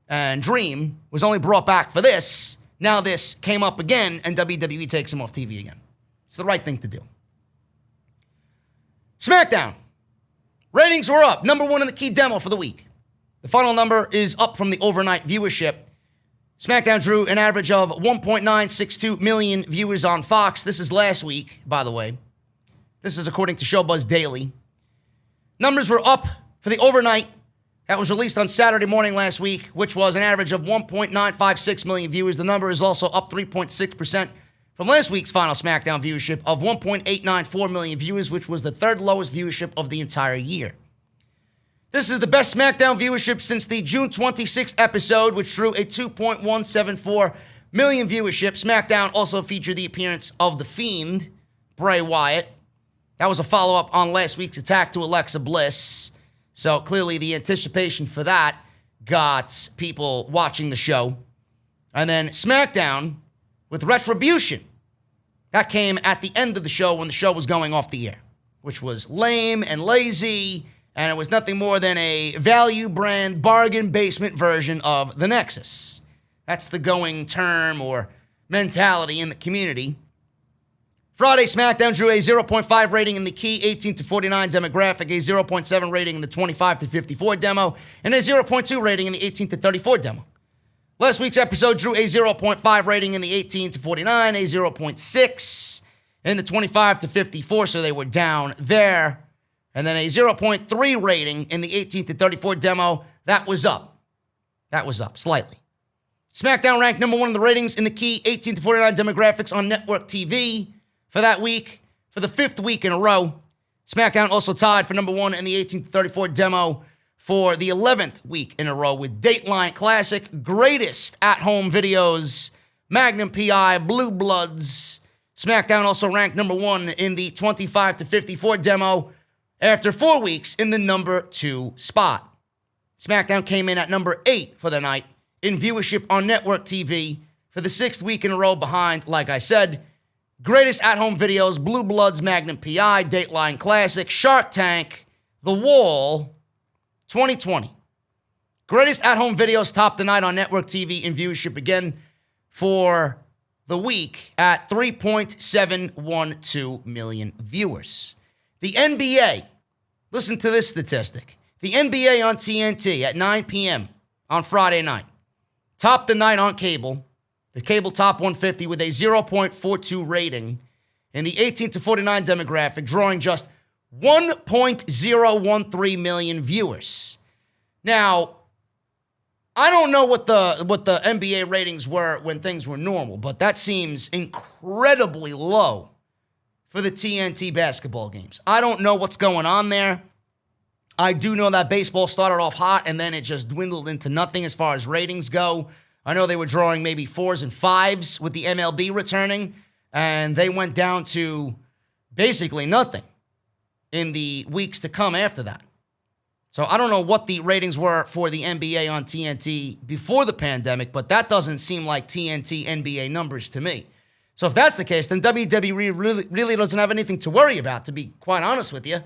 and Dream was only brought back for this. Now this came up again, and WWE takes him off TV again. It's the right thing to do. SmackDown. Ratings were up. Number one in the key demo for the week. The final number is up from the overnight viewership. SmackDown drew an average of 1.962 million viewers on Fox. This is last week, by the way. This is according to Showbuzz Daily. Numbers were up for the overnight that was released on Saturday morning last week, which was an average of 1.956 million viewers. The number is also up 3.6% from last week's final SmackDown viewership of 1.894 million viewers, which was the third lowest viewership of the entire year. This is the best SmackDown viewership since the June 26th episode, which drew a 2.174 million viewership. SmackDown also featured the appearance of The Fiend, Bray Wyatt. That was a follow-up on last week's attack to Alexa Bliss. So clearly the anticipation for that got people watching the show. And then SmackDown with Retribution. That came at the end of the show when the show was going off the air, which was lame and lazy, and it was nothing more than a value brand bargain basement version of the Nexus. That's the going term or mentality in the community. Friday SmackDown drew a 0.5 rating in the key 18 to 49 demographic, a 0.7 rating in the 25 to 54 demo, and a 0.2 rating in the 18 to 34 demo. Last week's episode drew a 0.5 rating in the 18 to 49, a 0.6 in the 25 to 54, so they were down there. And then a 0.3 rating in the 18 to 34 demo. That was up. That was up slightly. SmackDown ranked number one in the ratings in the key 18 to 49 demographics on network TV for that week for the fifth week in a row. SmackDown also tied for number one in the 18 to 34 demo for the 11th week in a row with Dateline Classic, Greatest at-Home Videos, Magnum PI, Blue Bloods. SmackDown also ranked number one in the 25 to 54 demo after 4 weeks in the number 2 spot. SmackDown came in at number 8 for the night in viewership on network TV for the 6th week in a row behind, like I said, Greatest At-Home Videos, Blue Bloods, Magnum PI, Dateline Classic, Shark Tank, The Wall, 2020. Greatest At-Home Videos topped the night on network TV in viewership again for the week at 3.712 million viewers. The NBA, listen to this statistic. The NBA on TNT at 9 p.m. on Friday night topped the night on cable, the cable top 150 with a 0.42 rating in the 18 to 49 demographic, drawing just 1.013 million viewers. Now, I don't know what the NBA ratings were when things were normal, but that seems incredibly low for the TNT basketball games. I don't know what's going on there. I do know that baseball started off hot and then it just dwindled into nothing as far as ratings go. I know they were drawing maybe 4s and 5s with the MLB returning, and they went down to basically nothing in the weeks to come after that. So I don't know what the ratings were for the NBA on TNT before the pandemic, but that doesn't seem like TNT NBA numbers to me. So if that's the case, then WWE really doesn't have anything to worry about, to be quite honest with you.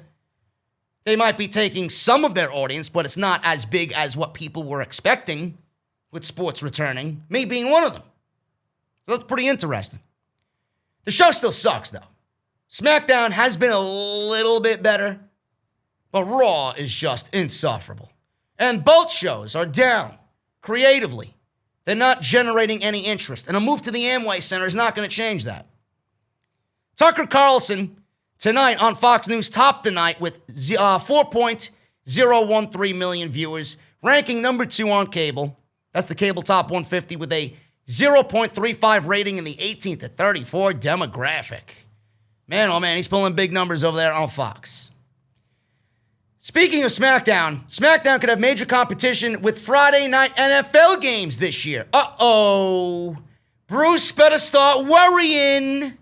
They might be taking some of their audience, but it's not as big as what people were expecting with sports returning, me being one of them. So that's pretty interesting. The show still sucks, though. SmackDown has been a little bit better, but Raw is just insufferable. And both shows are down creatively. They're not generating any interest. And a move to the Amway Center is not going to change that. Tucker Carlson, tonight on Fox News, topped the night with 4.013 million viewers, ranking number 2 on cable. That's the cable top 150 with a 0.35 rating in the 18 to 34 demographic. Man, oh man, he's pulling big numbers over there on Fox. Speaking of SmackDown, SmackDown could have major competition with Friday night NFL games this year. Uh-oh. Bruce better start worrying.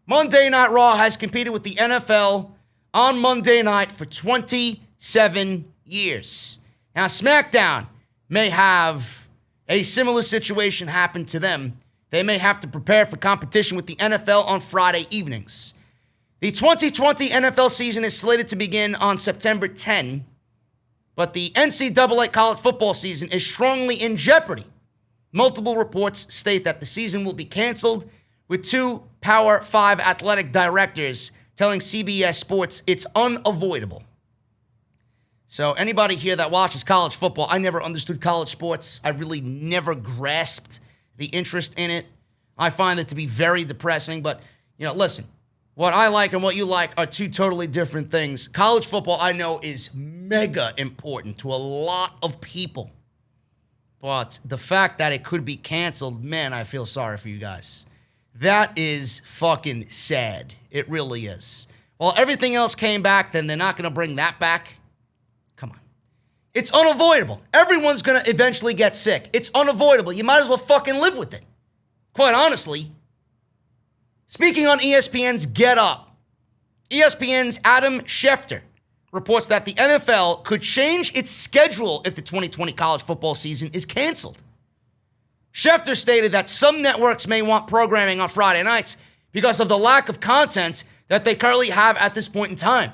Monday Night Raw has competed with the NFL on Monday night for 27 years. Now, SmackDown may have a similar situation happen to them. They may have to prepare for competition with the NFL on Friday evenings. The 2020 NFL season is slated to begin on September 10, but the NCAA college football season is strongly in jeopardy. Multiple reports state that the season will be canceled, with 2 Power 5 athletic directors telling CBS Sports it's unavoidable. So anybody here that watches college football, I never understood college sports. I really never grasped the interest in it. I find it to be very depressing, but, listen, what I like and what you like are two totally different things. College football, I know, is mega important to a lot of people. But the fact that it could be canceled, man, I feel sorry for you guys. That is fucking sad. It really is. Well, everything else came back, then they're not going to bring that back. Come on. It's unavoidable. Everyone's going to eventually get sick. It's unavoidable. You might as well fucking live with it. Quite honestly. Speaking on ESPN's Get Up, ESPN's Adam Schefter reports that the NFL could change its schedule if the 2020 college football season is canceled. Schefter stated that some networks may want programming on Friday nights because of the lack of content that they currently have at this point in time.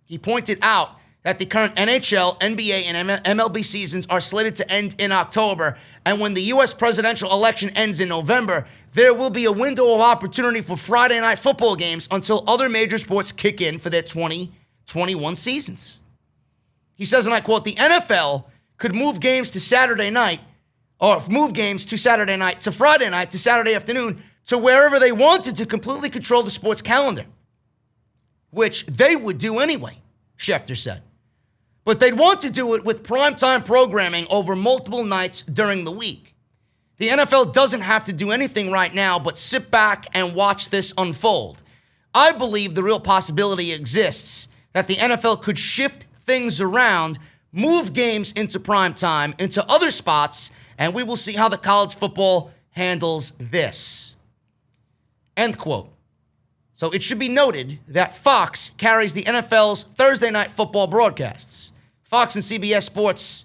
He pointed out that the current NHL, NBA, and MLB seasons are slated to end in October, and when the U.S. presidential election ends in November, there will be a window of opportunity for Friday night football games until other major sports kick in for their 2021 seasons. He says, and I quote, the NFL could move games to Saturday night, or move games to Saturday night, to Friday night, to Saturday afternoon, to wherever they wanted to completely control the sports calendar, which they would do anyway, Schefter said. But they'd want to do it with primetime programming over multiple nights during the week. The NFL doesn't have to do anything right now but sit back and watch this unfold. I believe the real possibility exists that the NFL could shift things around, move games into primetime, into other spots, and we will see how the college football handles this. End quote. So it should be noted that Fox carries the NFL's Thursday night football broadcasts. Fox and CBS Sports,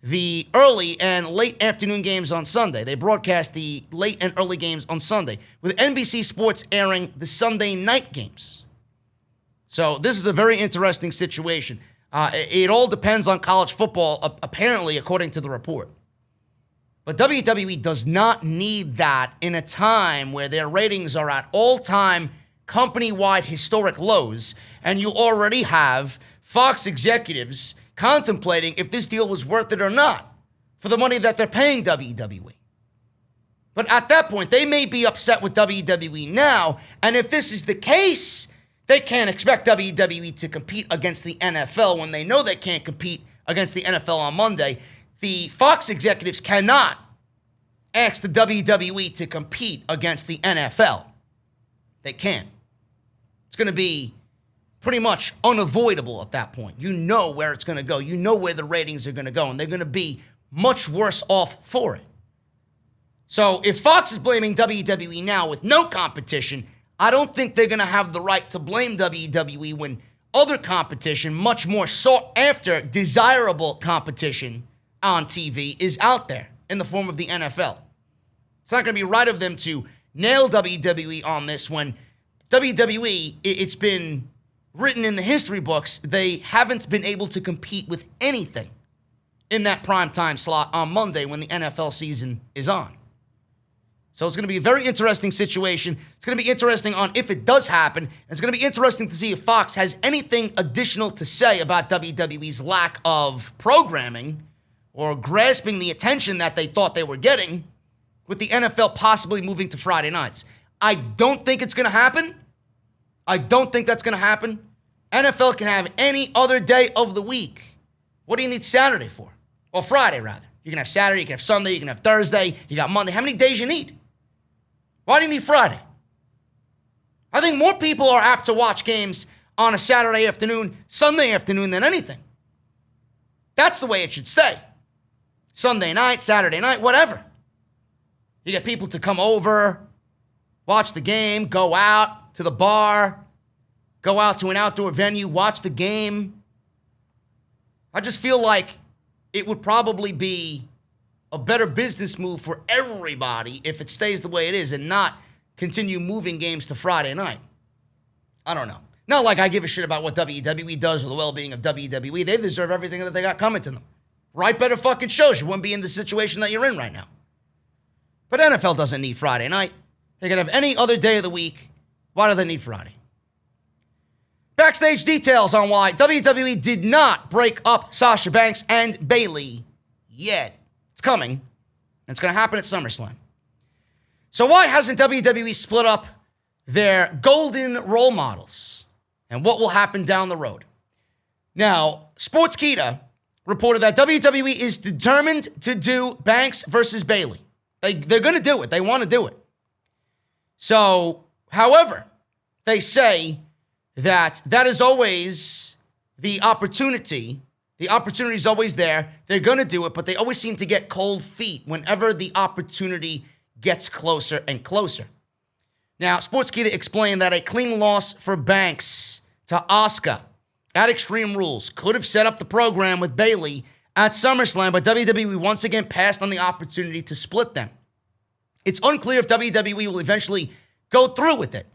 the early and late afternoon games on Sunday. They broadcast the late and early games on Sunday, with NBC Sports airing the Sunday night games. So this is a very interesting situation. It all depends on college football, apparently, according to the report. But WWE does not need that in a time where their ratings are at all-time company-wide historic lows, and you already have Fox executives contemplating if this deal was worth it or not for the money that they're paying WWE. But at that point, they may be upset with WWE now, and if this is the case, they can't expect WWE to compete against the NFL when they know they can't compete against the NFL on Monday. The Fox executives cannot ask the WWE to compete against the NFL. They can't. It's going to be pretty much unavoidable at that point. You know where it's going to go. You know where the ratings are going to go, and they're going to be much worse off for it. So if Fox is blaming WWE now with no competition, I don't think they're going to have the right to blame WWE when other competition, much more sought after, desirable competition on TV is out there in the form of the NFL. It's not going to be right of them to nail WWE on this when WWE, it's been written in the history books, they haven't been able to compete with anything in that primetime slot on Monday when the NFL season is on. So it's going to be a very interesting situation. It's going to be interesting on if it does happen. And it's going to be interesting to see if Fox has anything additional to say about WWE's lack of programming or grasping the attention that they thought they were getting with the NFL possibly moving to Friday nights. I don't think it's going to happen. I don't think that's going to happen. NFL can have any other day of the week. What do you need Saturday for? Or Friday, rather. You can have Saturday, you can have Sunday, you can have Thursday, you got Monday. How many days you need? Why do you need Friday? I think more people are apt to watch games on a Saturday afternoon, Sunday afternoon than anything. That's the way it should stay. Sunday night, Saturday night, whatever. You get people to come over, watch the game, go out to the bar, go out to an outdoor venue, watch the game. I just feel like it would probably be a better business move for everybody if it stays the way it is and not continue moving games to Friday night. I don't know. Not like I give a shit about what WWE does or the well-being of WWE. They deserve everything that they got coming to them. Write better fucking shows. You wouldn't be in the situation that you're in right now. But NFL doesn't need Friday night. They can have any other day of the week. Why do they need Friday? Backstage details on why WWE did not break up Sasha Banks and Bayley yet. It's coming, and it's going to happen at SummerSlam. So why hasn't WWE split up their golden role models? And what will happen down the road? Now, Sportskeeda reported that WWE is determined to do Banks versus Bayley. They're going to do it. They want to do it. So, however, they say that is always the opportunity. The opportunity is always there. They're going to do it, but they always seem to get cold feet whenever the opportunity gets closer and closer. Now, Sportskeeda explained that a clean loss for Banks to Asuka at Extreme Rules could have set up the program with Bayley at SummerSlam, but WWE once again passed on the opportunity to split them. It's unclear if WWE will eventually go through with it.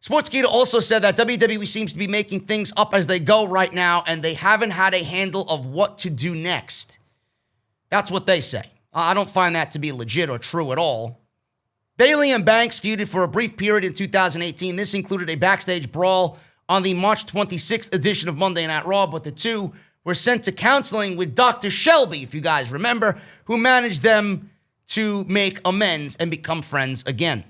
Sportskeeda also said that WWE seems to be making things up as they go right now, and they haven't had a handle of what to do next. That's what they say. I don't find that to be legit or true at all. Bayley and Banks feuded for a brief period in 2018. This included a backstage brawl on the March 26th edition of Monday Night Raw, but the two were sent to counseling with Dr. Shelby, if you guys remember, who managed them to make amends and become friends again.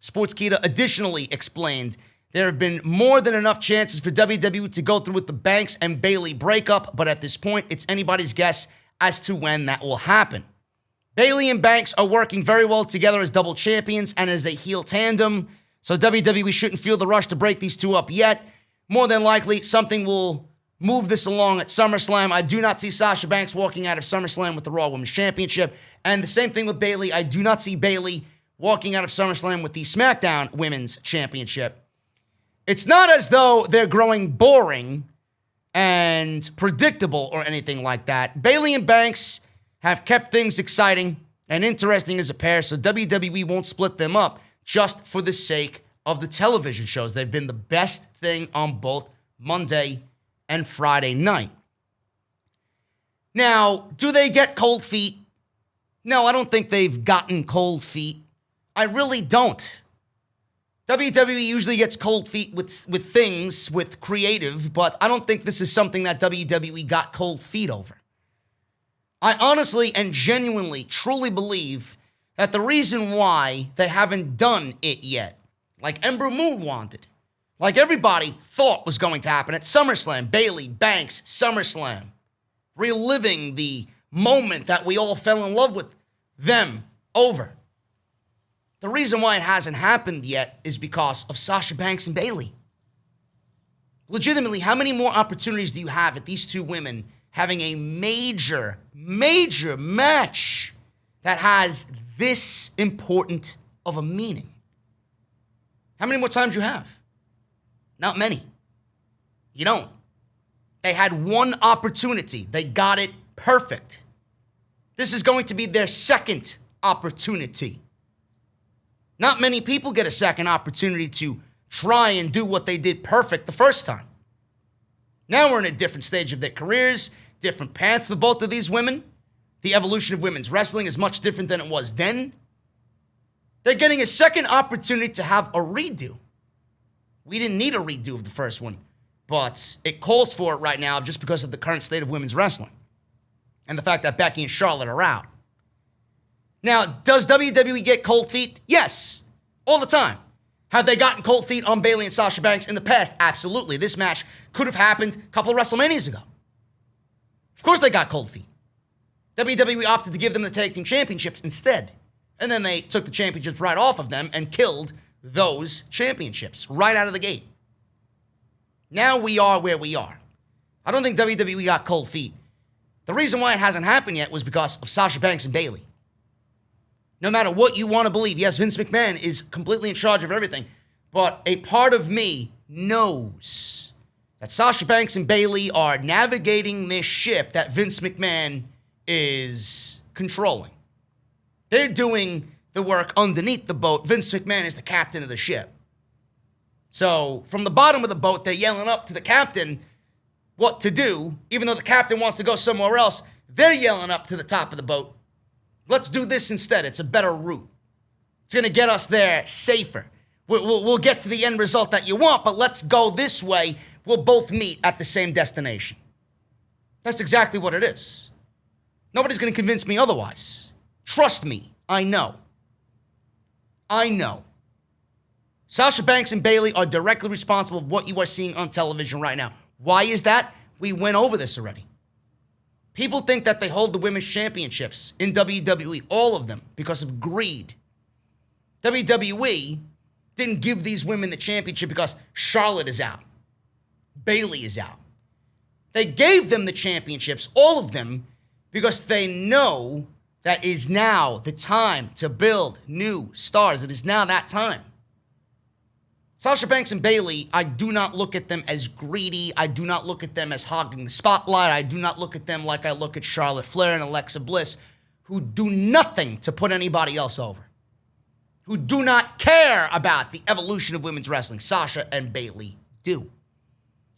Sportskeeda additionally explained there have been more than enough chances for WWE to go through with the Banks and Bayley breakup, but at this point, it's anybody's guess as to when that will happen. Bayley and Banks are working very well together as double champions and as a heel tandem, so WWE shouldn't feel the rush to break these two up yet. More than likely, something will move this along at SummerSlam. I do not see Sasha Banks walking out of SummerSlam with the Raw Women's Championship, and the same thing with Bayley. I do not see Bayley walking out of SummerSlam with the SmackDown Women's Championship. It's not as though they're growing boring and predictable or anything like that. Bayley and Banks have kept things exciting and interesting as a pair, so WWE won't split them up just for the sake of the television shows. They've been the best thing on both Monday and Friday night. Now, do they get cold feet? No, I don't think they've gotten cold feet. I really don't. WWE usually gets cold feet with things, with creative, but I don't think this is something that WWE got cold feet over. I honestly and genuinely, truly believe that the reason why they haven't done it yet, like Ember Moon wanted, like everybody thought was going to happen at SummerSlam, Bayley, Banks, SummerSlam, reliving the moment that we all fell in love with them over. The reason why it hasn't happened yet is because of Sasha Banks and Bayley. Legitimately, how many more opportunities do you have at these two women having a major, major match that has this important of a meaning? How many more times you have? Not many. You don't. They had one opportunity. They got it perfect. This is going to be their second opportunity. Not many people get a second opportunity to try and do what they did perfect the first time. Now we're in a different stage of their careers, different paths for both of these women. The evolution of women's wrestling is much different than it was then. They're getting a second opportunity to have a redo. We didn't need a redo of the first one, but it calls for it right now just because of the current state of women's wrestling and the fact that Becky and Charlotte are out. Now, does WWE get cold feet? Yes, all the time. Have they gotten cold feet on Bayley and Sasha Banks in the past? Absolutely. This match could have happened a couple of WrestleManias ago. Of course they got cold feet. WWE opted to give them the tag team championships instead. And then they took the championships right off of them and killed those championships right out of the gate. Now we are where we are. I don't think WWE got cold feet. The reason why it hasn't happened yet was because of Sasha Banks and Bayley. No matter what you want to believe, yes, Vince McMahon is completely in charge of everything, but a part of me knows that Sasha Banks and Bayley are navigating this ship that Vince McMahon is controlling. They're doing the work underneath the boat. Vince McMahon is the captain of the ship. So from the bottom of the boat, they're yelling up to the captain what to do. Even though the captain wants to go somewhere else, they're yelling up to the top of the boat. Let's do this instead. It's a better route. It's going to get us there safer. We'll get to the end result that you want, but let's go this way will both meet at the same destination. That's exactly what it is. Nobody's going to convince me otherwise. Trust me, I know. I know. Sasha Banks and Bayley are directly responsible for what you are seeing on television right now. Why is that? We went over this already. People think that they hold the women's championships in WWE, all of them, because of greed. WWE didn't give these women the championship because Charlotte is out. Bayley is out. They gave them the championships, all of them, because they know that is now the time to build new stars. It is now that time. Sasha Banks and Bayley, I do not look at them as greedy. I do not look at them as hogging the spotlight. I do not look at them like I look at Charlotte Flair and Alexa Bliss, who do nothing to put anybody else over, who do not care about the evolution of women's wrestling. Sasha and Bayley do.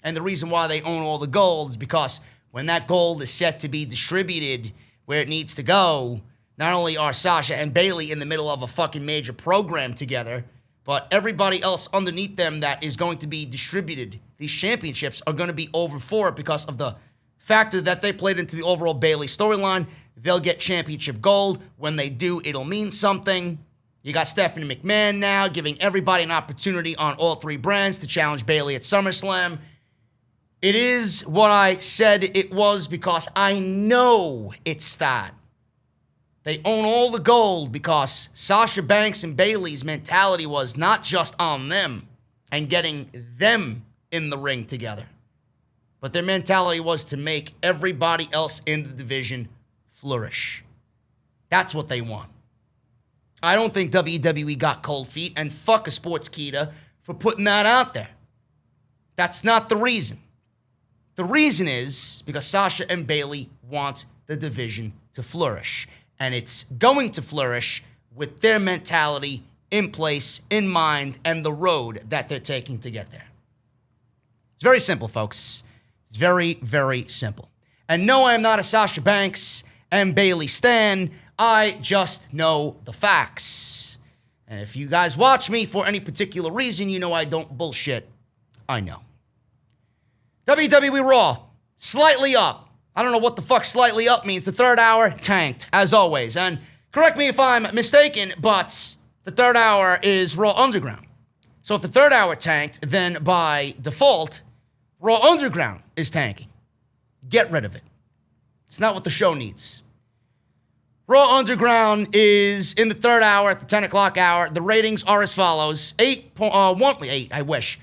And the reason why they own all the gold is because when that gold is set to be distributed where it needs to go, not only are Sasha and Bayley in the middle of a fucking major program together, but everybody else underneath them that is going to be distributed, these championships are going to be over for it because of the factor that they played into the overall Bayley storyline. They'll get championship gold. When they do, it'll mean something. You got Stephanie McMahon now giving everybody an opportunity on all three brands to challenge Bayley at SummerSlam. It is what I said it was because I know it's that. They own all the gold because Sasha Banks and Bayley's mentality was not just on them and getting them in the ring together, but their mentality was to make everybody else in the division flourish. That's what they want. I don't think WWE got cold feet, and fuck a Sportskeeda for putting that out there. That's not the reason. The reason is because Sasha and Bayley want the division to flourish. And it's going to flourish with their mentality in place, in mind, and the road that they're taking to get there. It's very simple, folks. It's very, very simple. And no, I am not a Sasha Banks and Bayley stan. I just know the facts. And if you guys watch me for any particular reason, you know I don't bullshit. I know. WWE Raw, slightly up. I don't know what the fuck slightly up means. The third hour tanked, as always. And correct me if I'm mistaken, but the third hour is Raw Underground. So if the third hour tanked, then by default, Raw Underground is tanking. Get rid of it. It's not what the show needs. Raw Underground is in the third hour at the 10 o'clock hour. The ratings are as follows. 8, I wish.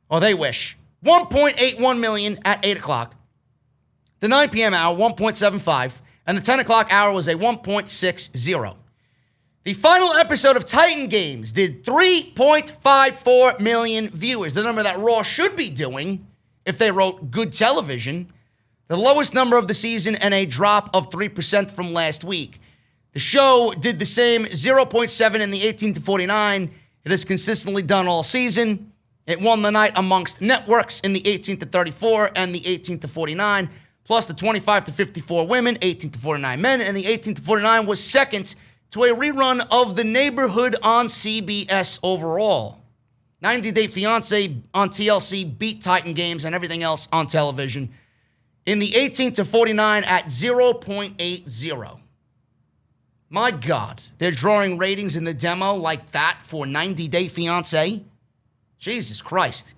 Or they wish. 1.81 million at 8 o'clock. The 9 p.m. hour, 1.75, and the 10 o'clock hour was a 1.60. The final episode of Titan Games did 3.54 million viewers, the number that Raw should be doing if they wrote good television, the lowest number of the season and a drop of 3% from last week. The show did the same, 0.7 in the 18 to 49. It has consistently done all season. It won the night amongst networks in the 18 to 34 and the 18 to 49. Plus the 25 to 54 women, 18 to 49 men, and the 18 to 49 was second to a rerun of The Neighborhood on CBS overall. 90 Day Fiancé on TLC beat Titan Games and everything else on television in the 18 to 49 at 0.80. My God, they're drawing ratings in the demo like that for 90 Day Fiancé? Jesus Christ.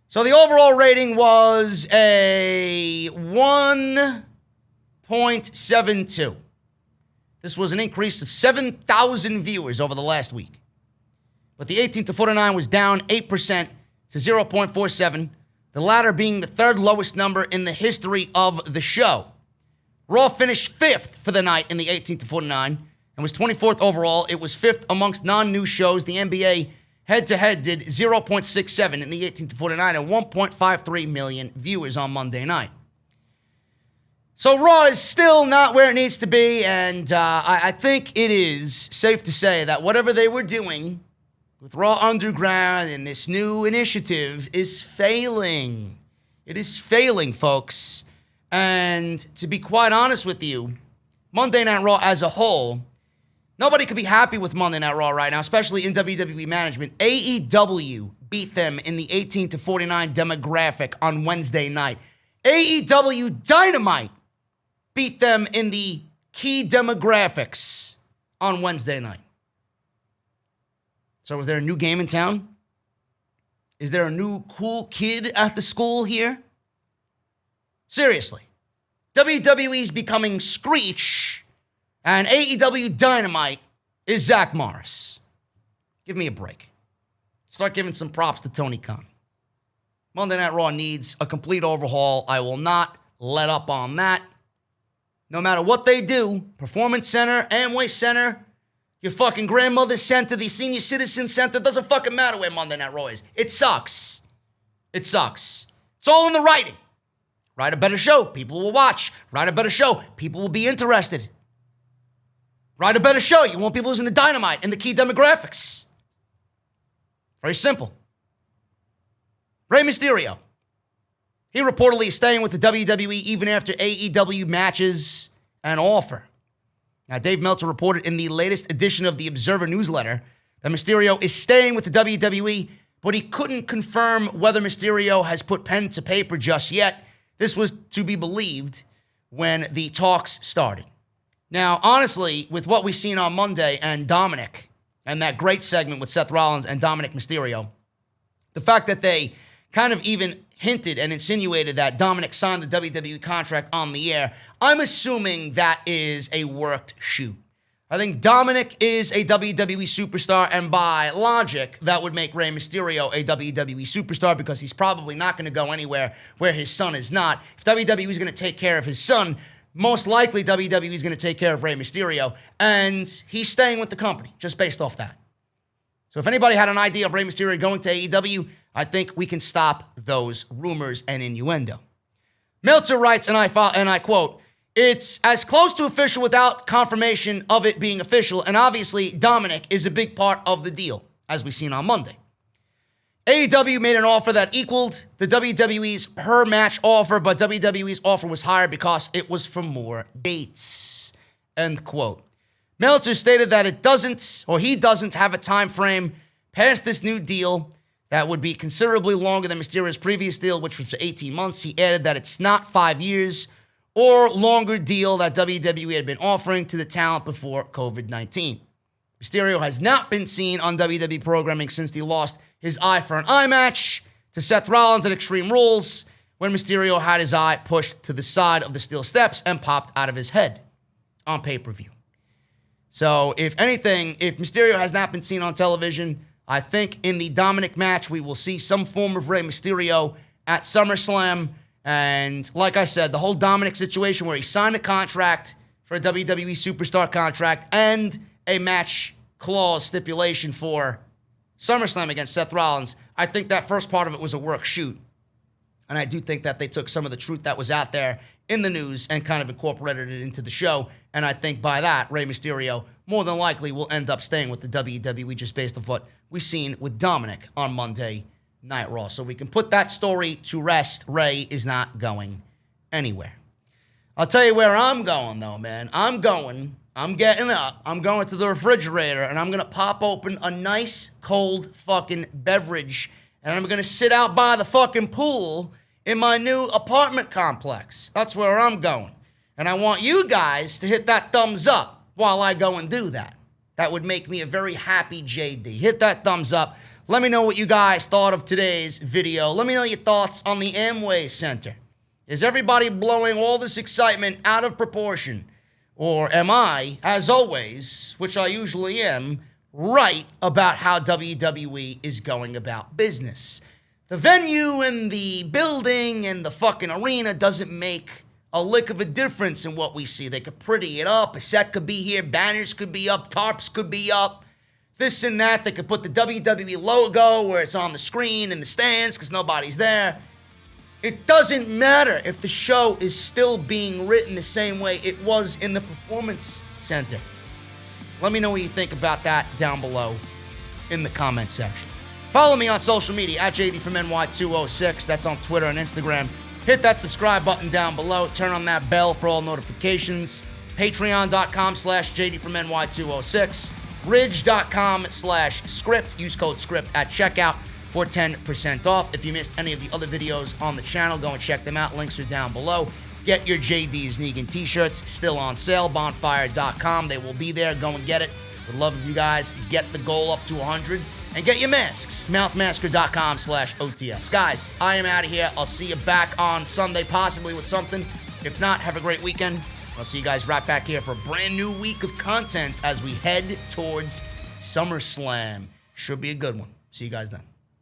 So the overall rating was a 1.72. This was an increase of 7,000 viewers over the last week. But the 18 to 49 was down 8% to 0.47, the latter being the third lowest number in the history of the show. Raw finished 5th for the night in the 18 to 49 and was 24th overall. It was 5th amongst non-news shows. The NBA head-to-head did 0.67 in the 18 to 49 and 1.53 million viewers on Monday night. So Raw is still not where it needs to be, and I think it is safe to say that whatever they were doing with Raw Underground and this new initiative is failing. It is failing, folks. And to be quite honest with you, Monday Night Raw as a whole, Nobody could be happy with Monday Night Raw right now, especially in WWE management. AEW beat them in the 18 to 49 demographic on Wednesday night. AEW Dynamite beat them in the key demographics on Wednesday night. So is there a new game in town? Is there a new cool kid at the school here? Seriously. WWE's becoming Screech, and AEW Dynamite is Zach Morris. Give me a break. Start giving some props to Tony Khan. Monday Night Raw needs a complete overhaul. I will not let up on that. No matter what they do, Performance Center, Amway Center, your fucking grandmother's center, the senior citizen center, doesn't fucking matter where Monday Night Raw is. It sucks. It sucks. It's all in the writing. Write a better show, people will watch. Write a better show, people will be interested. Write a better show, you won't be losing to Dynamite in the key demographics. Very simple. Rey Mysterio. He reportedly is staying with the WWE even after AEW matches an offer. Now, Dave Meltzer reported in the latest edition of the Observer newsletter that Mysterio is staying with the WWE, but he couldn't confirm whether Mysterio has put pen to paper just yet. This was to be believed when the talks started. Now, honestly, with what we've seen on Monday and Dominic and that great segment with Seth Rollins and Dominic Mysterio, the fact that they kind of even hinted and insinuated that Dominic signed the WWE contract on the air, I'm assuming that is a worked shoot. I think Dominic is a WWE superstar, and by logic, that would make Rey Mysterio a WWE superstar because he's probably not going to go anywhere where his son is not. If WWE is going to take care of his son, most likely WWE is going to take care of Rey Mysterio, and he's staying with the company just based off that. So if anybody had an idea of Rey Mysterio going to AEW, I think we can stop those rumors and innuendo. Meltzer writes, and I quote, "It's as close to official without confirmation of it being official, and obviously Dominic is a big part of the deal, as we've seen on Monday. AEW made an offer that equaled the WWE's per match offer, but WWE's offer was higher because it was for more dates." End quote. Meltzer stated that he doesn't have a time frame past this new deal that would be considerably longer than Mysterio's previous deal, which was for 18 months. He added that it's not 5 years or longer deal that WWE had been offering to the talent before COVID-19. Mysterio has not been seen on WWE programming since he lost his eye for an eye match to Seth Rollins at Extreme Rules, when Mysterio had his eye pushed to the side of the steel steps and popped out of his head on pay-per-view. So, if anything, if Mysterio has not been seen on television, I think in the Dominic match, we will see some form of Rey Mysterio at SummerSlam. And like I said, the whole Dominic situation where he signed a contract for a WWE superstar contract and a match clause stipulation for SummerSlam against Seth Rollins, I think that first part of it was a work shoot. And I do think that they took some of the truth that was out there in the news and kind of incorporated it into the show. And I think by that, Rey Mysterio more than likely will end up staying with the WWE just based on what we've seen with Dominic on Monday Night Raw. So we can put that story to rest. Rey is not going anywhere. I'll tell you where I'm going, though, man. I'm getting up. I'm going to the refrigerator, and I'm going to pop open a nice, cold fucking beverage, and I'm going to sit out by the fucking pool in my new apartment complex. That's where I'm going. And I want you guys to hit that thumbs up while I go and do that. That would make me a very happy JD. Hit that thumbs up. Let me know what you guys thought of today's video. Let me know your thoughts on the Amway Center. Is everybody blowing all this excitement out of proportion? Or am I, as always, which I usually am, right about how WWE is going about business? The venue and the building and the fucking arena doesn't make a lick of a difference in what we see. They could pretty it up. A set could be here. Banners could be up. Tarps could be up. This and that. They could put the WWE logo where it's on the screen in the stands because nobody's there. It doesn't matter if the show is still being written the same way it was in the Performance Center. Let me know what you think about that down below in the comment section. Follow me on social media at JD from NY206. That's on Twitter and Instagram. Hit that subscribe button down below. Turn on that bell for all notifications. Patreon.com/JD from NY206. Ridge.com/script. Use code script at checkout for 10% off. If you missed any of the other videos on the channel, go and check them out. Links are down below. Get your JD's Negan t-shirts, still on sale, bonfire.com. They will be there. Go and get it. Would love if you guys get the goal up to 100. And get your masks, mouthmasker.com/OTS. Guys, I am out of here. I'll see you back on Sunday, possibly with something. If not, have a great weekend. I'll see you guys right back here for a brand new week of content as we head towards SummerSlam. Should be a good one. See you guys then.